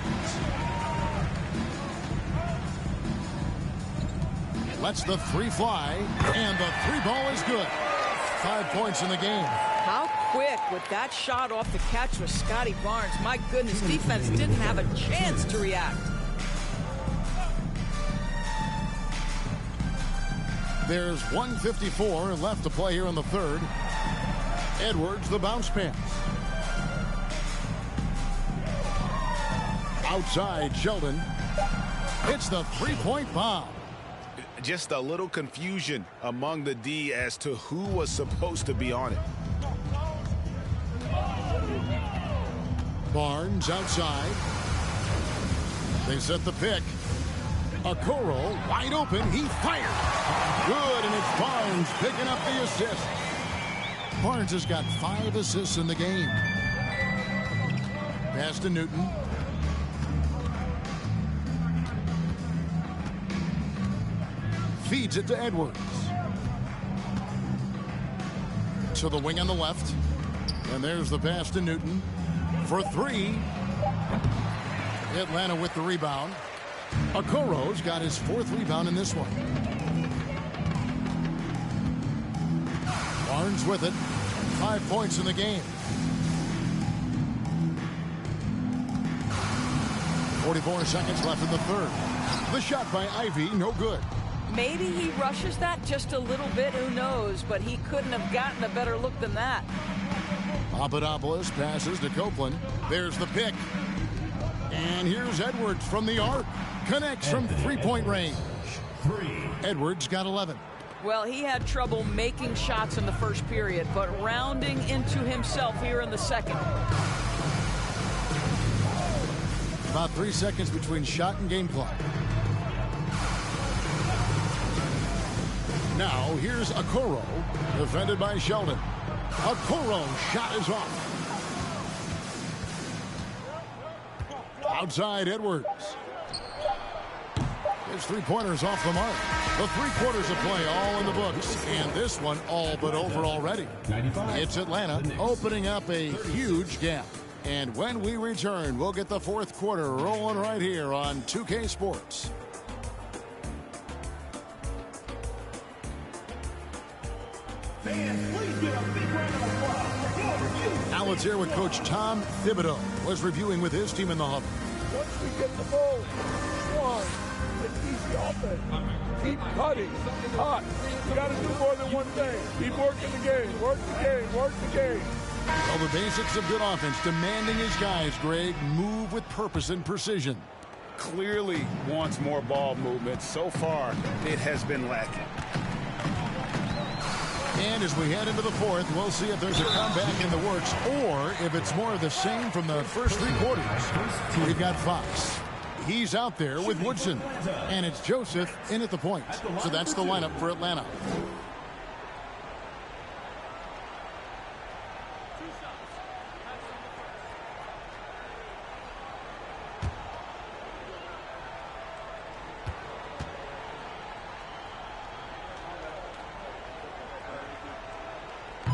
Lets the 3 fly, and the 3-ball is good. 5 points in the game. How quick with that shot off the catch was Scotty Barnes. My goodness, defense didn't have a chance to react. There's 1:54 left to play here in the third. Edwards, the bounce pass. Outside, Sheldon. It's the 3-point bomb. Just a little confusion among the D as to who was supposed to be on it. Barnes outside. They set the pick. Okoro wide open. He fired. Good, and it's Barnes picking up the assist. Barnes has got 5 assists in the game. Pass to Newton. Feeds it to Edwards. To the wing on the left. And there's the pass to Newton. For 3. Atlanta with the rebound. Okoro's got his 4th rebound in this one. Barnes with it. 5 points in the game. 44 seconds left in the third. The shot by Ivy, no good. Maybe he rushes that just a little bit, who knows, but he couldn't have gotten a better look than that. Papadopoulos passes to Copeland. There's the pick. And here's Edwards from the arc. Connects from 3-point range. Edwards got 11. Well, he had trouble making shots in the first period, but rounding into himself here in the second. About 3 seconds between shot and game clock. Now, here's Okoro, defended by Sheldon. Okoro's shot is off. Outside, Edwards. His 3-pointer's off the mark. The 3 quarters of play all in the books, and this one all but over already. It's Atlanta opening up a huge gap. And when we return, we'll get the 4th quarter rolling right here on 2K Sports. Now let's hear what Coach Tom Thibodeau was reviewing with his team in the huddle. Once we get the ball, one, it's easy offense. Keep cutting, hot. You got to do more than one thing. Keep working the game, work the game, work the game. Well, the basics of good offense, demanding his guys, Greg, move with purpose and precision. Clearly wants more ball movement. So far, it has been lacking. And as we head into the 4th, we'll see if there's a comeback in the works or if it's more of the same from the first 3 quarters. We've got Fox. He's out there with Woodson. And it's Joseph in at the point. So that's the lineup for Atlanta.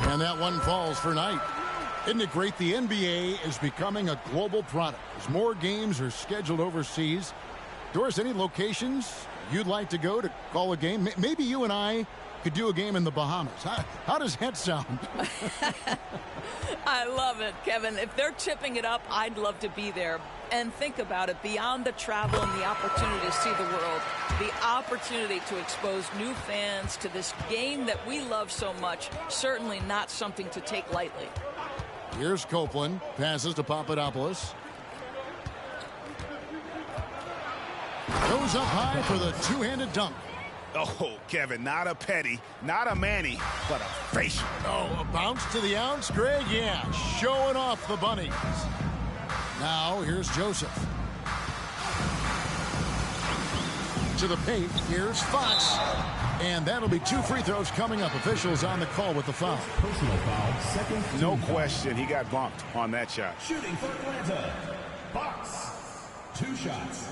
And that one falls for Knight. Isn't it great? The NBA is becoming a global product as more games are scheduled overseas. Doris, any locations you'd like to go to call a game? Maybe you and I could do a game in the Bahamas. How does that sound? I love it, Kevin. If they're tipping it up, I'd love to be there. And think about it, beyond the travel and the opportunity to see the world, the opportunity to expose new fans to this game that we love so much, certainly not something to take lightly. Here's Copeland, passes to Papadopoulos. Goes up high for the two-handed dunk. Oh, Kevin, not a petty, not a Manny, but a facial. Oh, a bounce to the ounce, Greg? Yeah, showing off the bunnies. Now, here's Joseph. To the paint, here's Fox. And that'll be 2 free throws coming up. Officials on the call with the foul. Personal foul, second. No question, he got bumped on that shot. Shooting for Atlanta. Fox. 2 shots.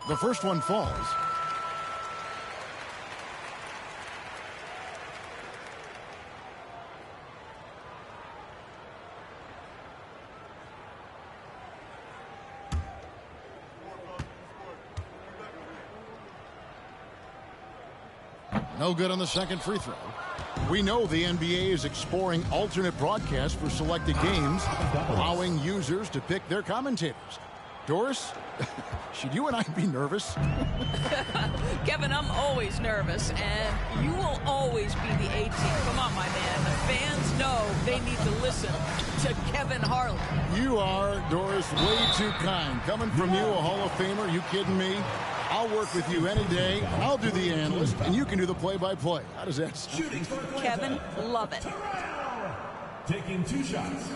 The first one falls. No good on the second free throw. We know the NBA is exploring alternate broadcasts for selected games, allowing users to pick their commentators. Doris, should you and I be nervous? Kevin, I'm always nervous, and you will always be the A-team. Come on, my man. The fans know they need to listen to Kevin Harlan. You are, Doris, way too kind. Coming from you, a Hall of Famer, you kidding me? I'll work with you any day. I'll do the analyst, and you can do the play-by-play. How does that sound? Kevin, love it. Taking 2 shots.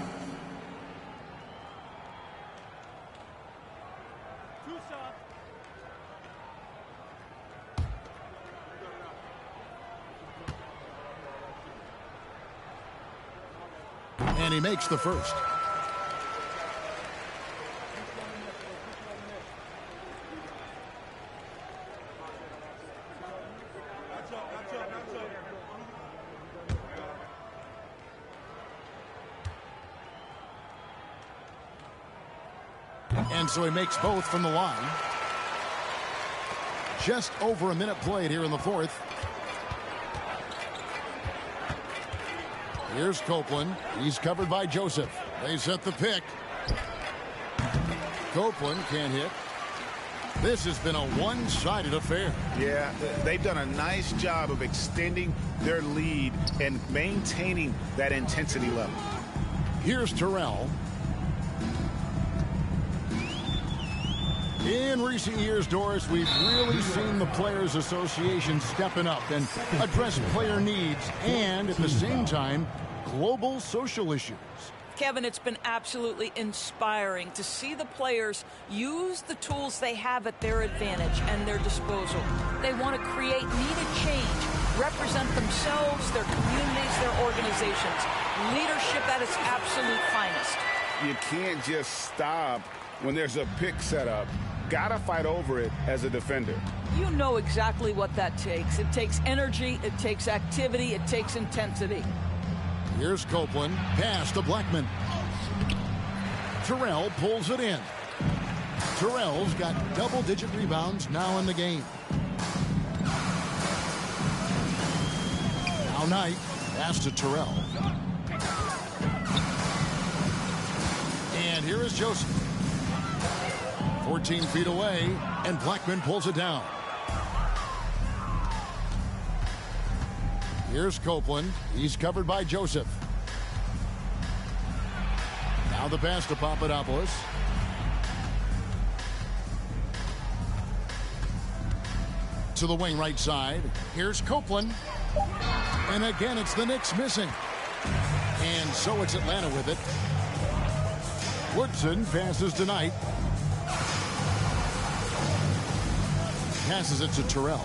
And he makes the first. And so he makes both from the line. Just over a minute played here in the fourth. Here's Copeland. He's covered by Joseph. They set the pick. Copeland can't hit. This has been a one-sided affair. Yeah, they've done a nice job of extending their lead and maintaining that intensity level. Here's Terrell. In recent years, Doris, we've really seen the Players Association stepping up and address player needs and, at the same time, global social issues. Kevin, it's been absolutely inspiring to see the players use the tools they have at their advantage and their disposal. They want to create needed change, represent themselves, their communities, their organizations. Leadership at its absolute finest. You can't just stop when there's a pick set up. Gotta fight over it as a defender. You know exactly what that takes. It takes energy, it takes activity, it takes intensity. Here's Copeland, pass to Blackman. Terrell pulls it in. Terrell's got double-digit rebounds now in the game. Now Knight, pass to Terrell. And here is Joseph. 14 feet away, and Blackman pulls it down. Here's Copeland. He's covered by Joseph. Now the pass to Papadopoulos. To the wing right side. Here's Copeland. And again, it's the Knicks missing. And so it's Atlanta with it. Woodson passes to Knight. Passes it to Terrell.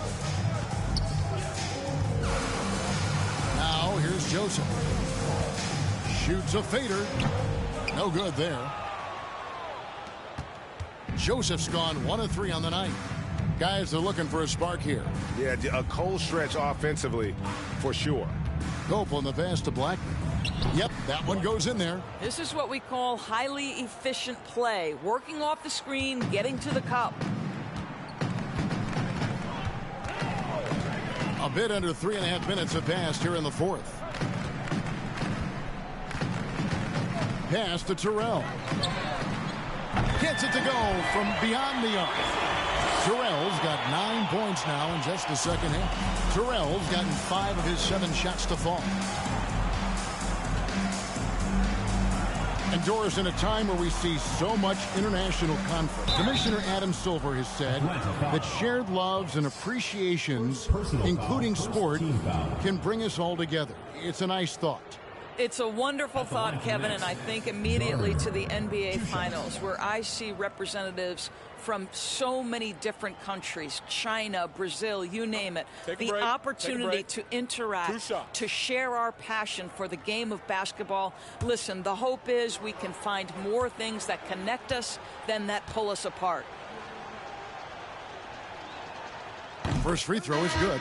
Now here's Joseph. Shoots a fader. No good there. Joseph's gone 1 of 3 on the night. Guys are looking for a spark here. Yeah, a cold stretch offensively for sure. Copeland the pass to Blackman. Yep, that one goes in there. This is what we call highly efficient play. Working off the screen, getting to the cup. A bit under 3.5 minutes have passed here in the fourth. Pass to Terrell. Gets it to go from beyond the arc. Terrell's got 9 points now in just the second half. Terrell's gotten 5 of his 7 shots to fall. And Doris, in a time where we see so much international conflict, Commissioner Adam Silver has said that shared loves and appreciations, including sport, can bring us all together. It's a nice thought. It's a wonderful thought, Kevin, and I think immediately to the NBA Finals, where I see representatives from so many different countries, China, Brazil, you name it. The opportunity to interact, to share our passion for the game of basketball. Listen, the hope is we can find more things that connect us than that pull us apart. First free throw is good.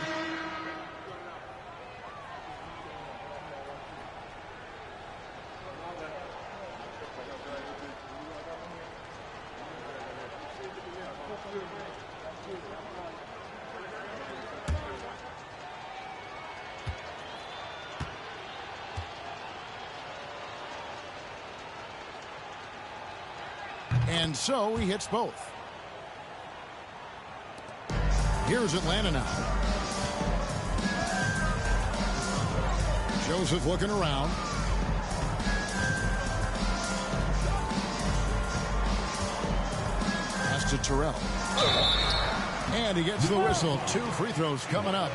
And so he hits both. Here's Atlanta now. Joseph looking around. Pass to Terrell. And he gets the whistle. 2 free throws coming up.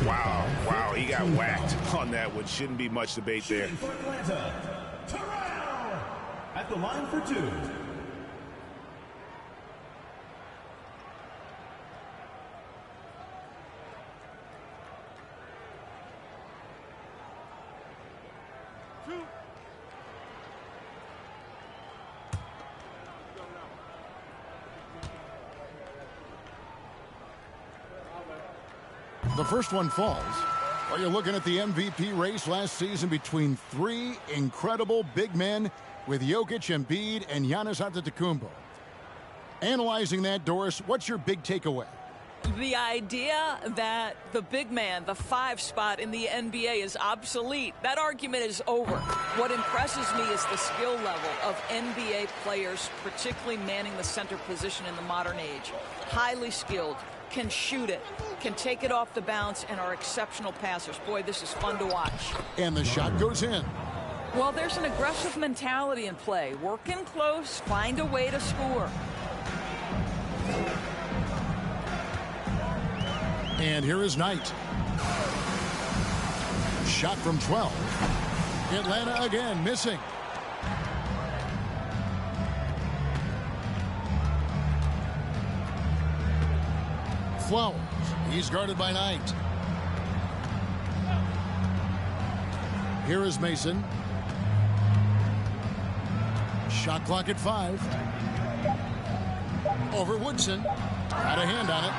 Wow, he got whacked on that one. Shouldn't be much debate there. At the line for 2. The first one falls. Well, you're looking at the MVP race last season between 3 incredible big men with Jokic, Embiid, and Giannis Antetokounmpo. Analyzing that, Doris, what's your big takeaway? The idea that the big man, the 5 spot in the NBA is obsolete. That argument is over. What impresses me is the skill level of NBA players, particularly manning the center position in the modern age. Highly skilled, can shoot it, can take it off the bounce, and are exceptional passers. Boy, this is fun to watch. And the shot goes in. Well, there's an aggressive mentality in play. Work in close, find a way to score. And here is Knight. Shot from 12. Atlanta again missing. Flowers. He's guarded by Knight. Here is Mason. Shot clock at 5. Over Woodson. Got a hand on it.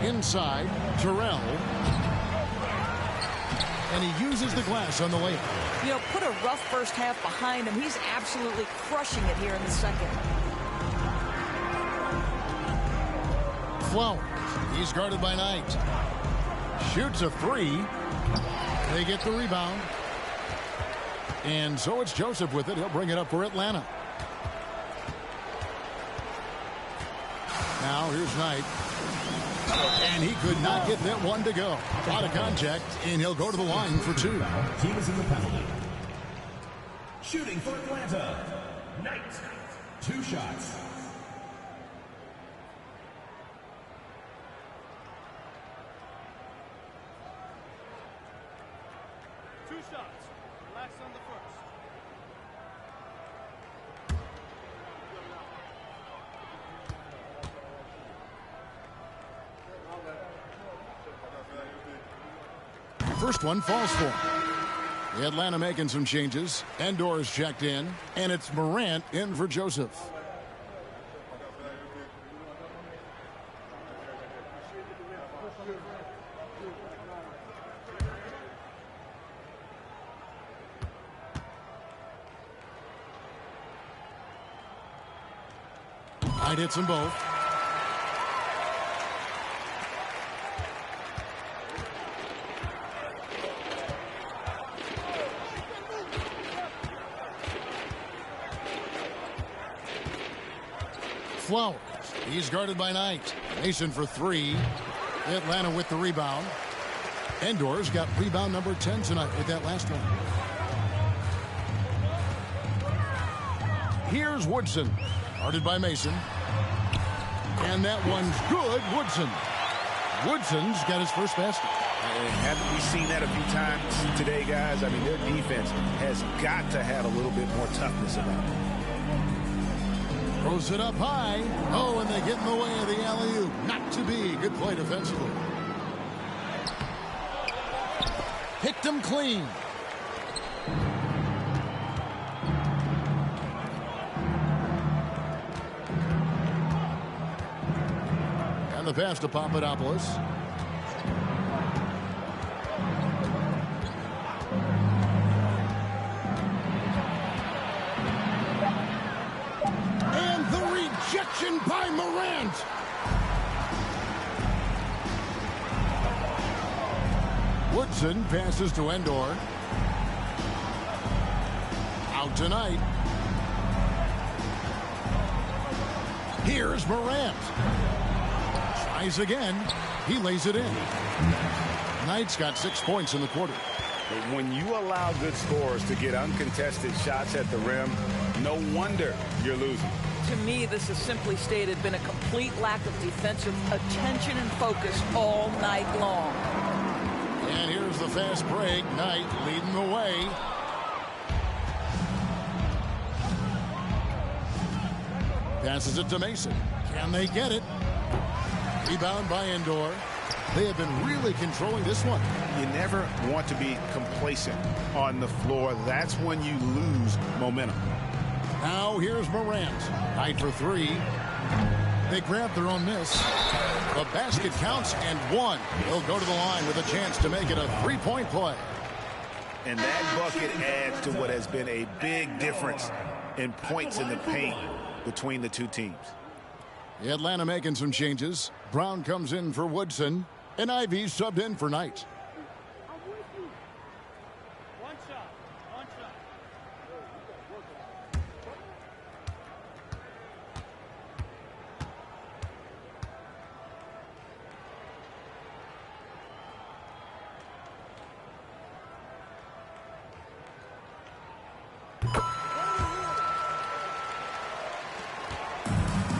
Inside, Terrell. And he uses the glass on the layup. You know, put a rough first half behind him. He's absolutely crushing it here in the second. Flowers. He's guarded by Knight. Shoots a 3. They get the rebound. And so it's Joseph with it. He'll bring it up for Atlanta. Now here's Knight. And he could not get that one to go. Out of contact, and he'll go to the line for 2. Team is in the penalty. Shooting for Atlanta, Knight. 2 shots. Relax on the first. First one falls for him. The Atlanta making some changes. Endor is checked in, and it's Morant in for Joseph. Knight hits them both. Flowers. He's guarded by Knight. Mason for 3. Atlanta with the rebound. Endor's got rebound number 10 tonight with that last one. Here's Woodson. Guarded by Mason. And that one's good. Woodson's got his first basket. Haven't we seen that a few times today, guys? I mean, their defense has got to have a little bit more toughness about it. Throws it up high. Oh, and they get in the way of the alley-oop. Not to be. Good play defensively. Picked him clean. And the pass to Papadopoulos. By Morant. Woodson passes to Endor. Out tonight. Here's Morant. Tries again. He lays it in. Knight's got 6 points in the quarter. When you allow good scorers to get uncontested shots at the rim, no wonder you're losing. To me, this has simply stated been a complete lack of defensive attention and focus all night long. And here's the fast break. Knight leading the way. Passes it to Mason. Can they get it? Rebound by Endor. They have been really controlling this one. You never want to be complacent on the floor. That's when you lose momentum. Now here's Morant. Knight for 3. They grab their own miss. The basket counts and 1. He'll go to the line with a chance to make it a 3-point play. And that bucket adds to what has been a big difference in points in the paint between the two teams. Atlanta making some changes. Brown comes in for Woodson. And Ivy subbed in for Knight. One shot.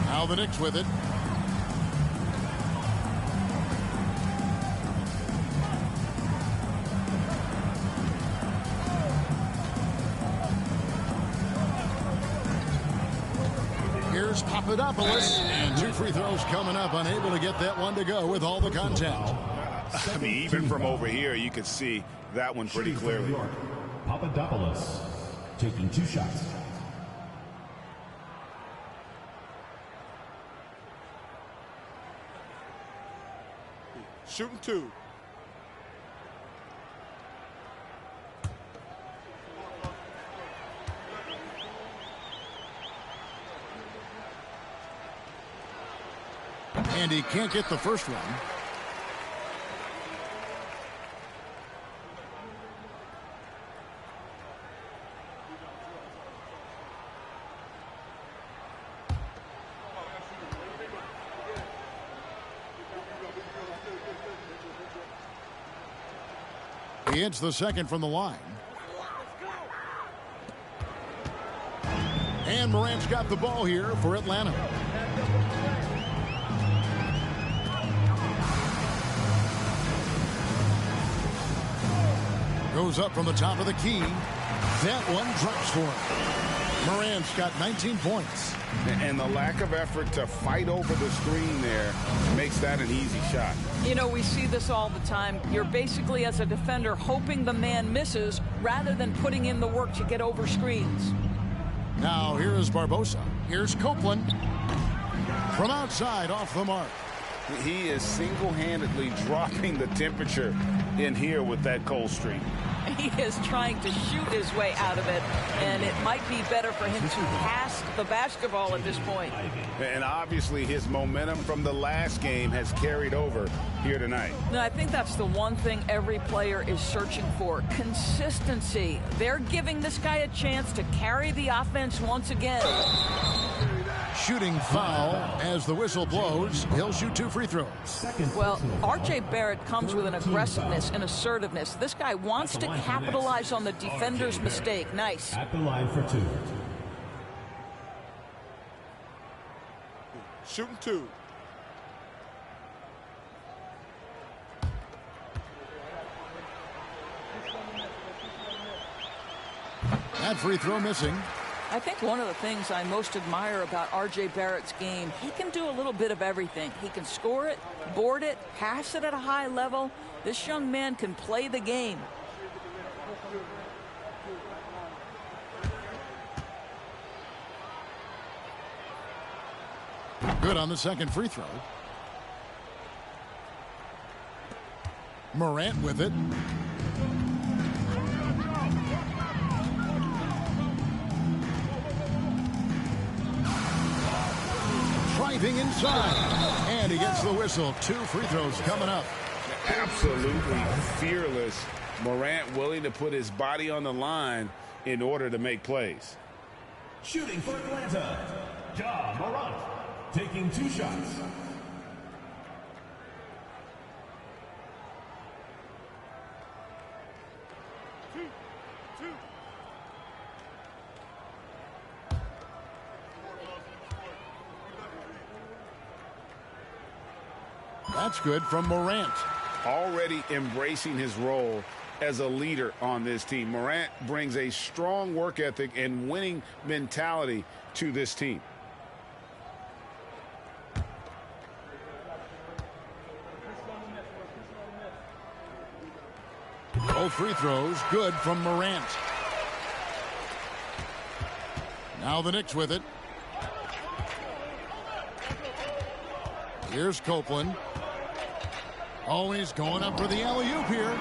Now the Knicks with it. Here's Papadopoulos, and 2 free throws coming up, unable to get that one to go with all the contact. I mean, even from over here, you could see that one pretty clearly. Papadopoulos taking 2 shots. Shooting 2. And he can't get the first one. He hits the second from the line. And Morant's got the ball here for Atlanta. Goes up from the top of the key. That one drops for him. Morant's got 19 points. And the lack of effort to fight over the screen there makes that an easy shot. You know, we see this all the time. You're basically, as a defender, hoping the man misses rather than putting in the work to get over screens. Now here is Barbosa. Here's Copeland. From outside, off the mark. He is single-handedly dropping the temperature in here with that cold streak. He is trying to shoot his way out of it, and it might be better for him to pass the basketball at this point. And obviously his momentum from the last game has carried over here tonight. No, I think that's the one thing every player is searching for, consistency. They're giving this guy a chance to carry the offense once again. Shooting foul as the whistle blows. He'll shoot 2 free throws. Well, R.J. Barrett comes with an aggressiveness and assertiveness. This guy wants to capitalize on the defender's mistake. Nice. At the line for 2. Shooting 2. That free throw missing. I think one of the things I most admire about R.J. Barrett's game, he can do a little bit of everything. He can score it, board it, pass it at a high level. This young man can play the game. Good on the second free throw. Morant with it. Driving inside. And he gets the whistle. 2 free throws coming up. Absolutely fearless. Morant willing to put his body on the line in order to make plays. Shooting for Atlanta, Ja Morant, taking 2 shots. That's good from Morant. Already embracing his role as a leader on this team. Morant brings a strong work ethic and winning mentality to this team. Both free throws good from Morant. Now the Knicks with it. Here's Copeland. Oh, he's going up for the alley-oop here.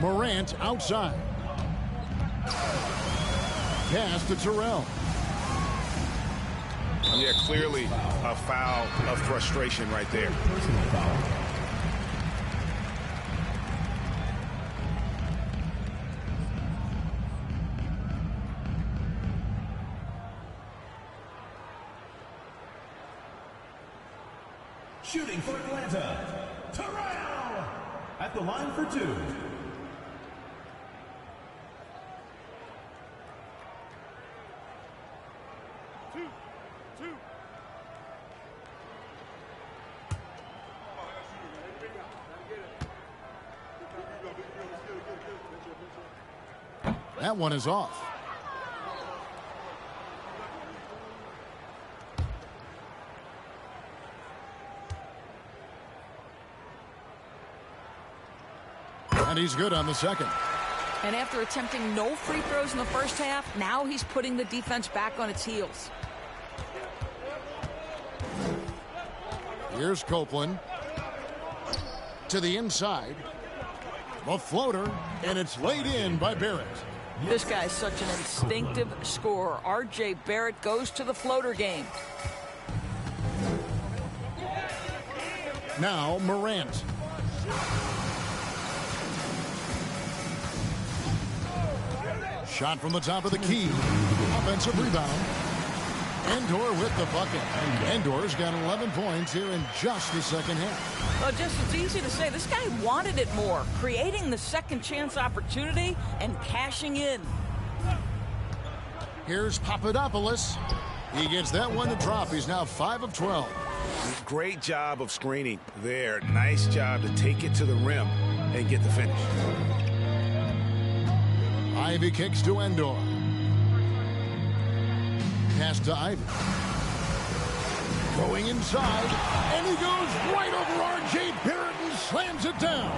Morant outside. Pass to Terrell. Yeah, clearly a foul of frustration right there. Personal foul. Shooting for Atlanta, Terrell at the line for 2. That one is off. And he's good on the second. And after attempting no free throws in the first half, now he's putting the defense back on its heels. Here's Copeland. To the inside. A floater, and it's laid in by Barrett. This guy's such an instinctive scorer. R.J. Barrett goes to the floater game. Now Morant. Shot from the top of the key. Offensive rebound. Endor with the bucket. Endor's got 11 points here in just the second half. Well, it's easy to say. This guy wanted it more, creating the second chance opportunity and cashing in. Here's Papadopoulos. He gets that one to drop. He's now 5 of 12. Great job of screening there. Nice job to take it to the rim and get the finish. Ivy kicks to Endor. Pass to Ivy. Going inside, and he goes right over R.J. Barrett and slams it down.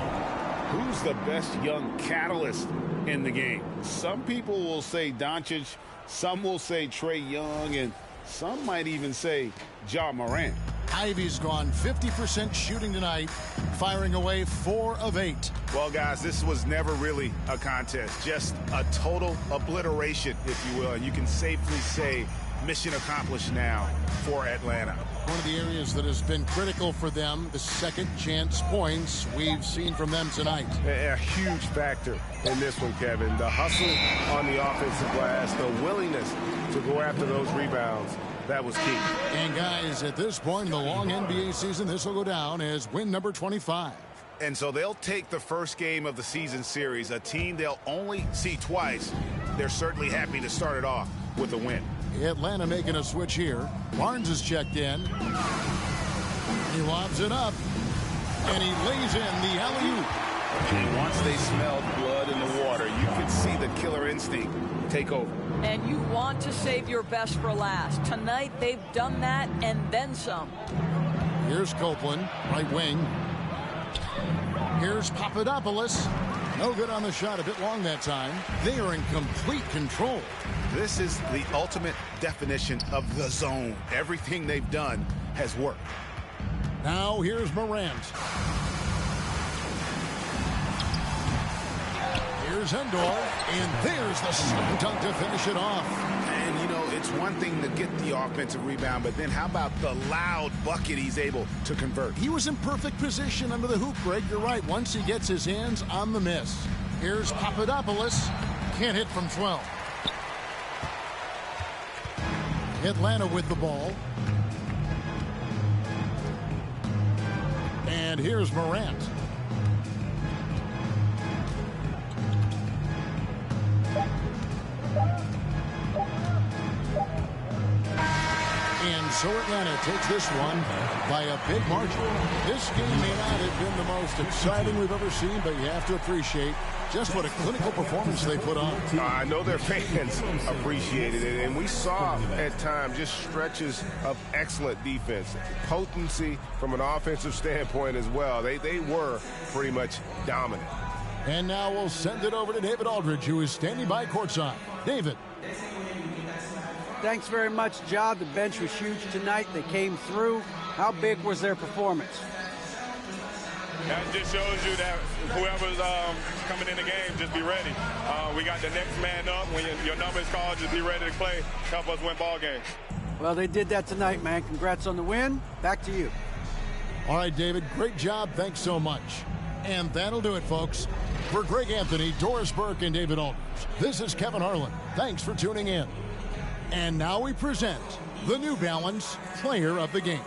Who's the best young catalyst in the game? Some people will say Doncic, some will say Trae Young, and some might even say Ja Morant. Ivy's gone 50% shooting tonight, firing away 4 of 8. Well, guys, this was never really a contest, just a total obliteration, if you will. And you can safely say mission accomplished now for Atlanta. One of the areas that has been critical for them, the second chance points we've seen from them tonight. A huge factor in this one, Kevin. The hustle on the offensive glass, the willingness to go after those rebounds. That was key. And guys, at this point in the long NBA season, this will go down as win number 25. And so they'll take the first game of the season series, a team they'll only see twice. They're certainly happy to start it off with a win. Atlanta making a switch here. Barnes is checked in. He lobs it up. And he lays in the alley-oop. And once they smelled blood in the water, you could see the killer instinct take over. And you want to save your best for last. Tonight, they've done that and then some. Here's Copeland, right wing. Here's Papadopoulos. No good on the shot, a bit long that time. They are in complete control. This is the ultimate definition of the zone. Everything they've done has worked. Now here's Morant. Here's Endor, and there's the slam dunk to finish it off. And, you know, it's one thing to get the offensive rebound, but then how about the loud bucket he's able to convert? He was in perfect position under the hoop, Greg. You're right. Once he gets his hands on the miss. Here's Papadopoulos. Can't hit from 12. Atlanta with the ball. And here's Morant. And so Atlanta takes this one by a big margin. This game may not have been the most exciting we've ever seen, but you have to appreciate just what a clinical performance they put on. I know their fans appreciated it, and we saw at times just stretches of excellent defense. Potency from an offensive standpoint as well. They were pretty much dominant. And now we'll send it over to David Aldridge, who is standing by courtside. David. Thanks very much, Ja. The bench was huge tonight. They came through. How big was their performance? That just shows you that whoever's coming in the game, just be ready. We got the next man up. When your number is called, just be ready to play. Help us win ball games. Well, they did that tonight, man. Congrats on the win. Back to you. All right, David, great job. Thanks so much. And that'll do it, folks. For Greg Anthony, Doris Burke, and David Aldridge, this is Kevin Harlan. Thanks for tuning in. And now we present the New Balance Player of the Game.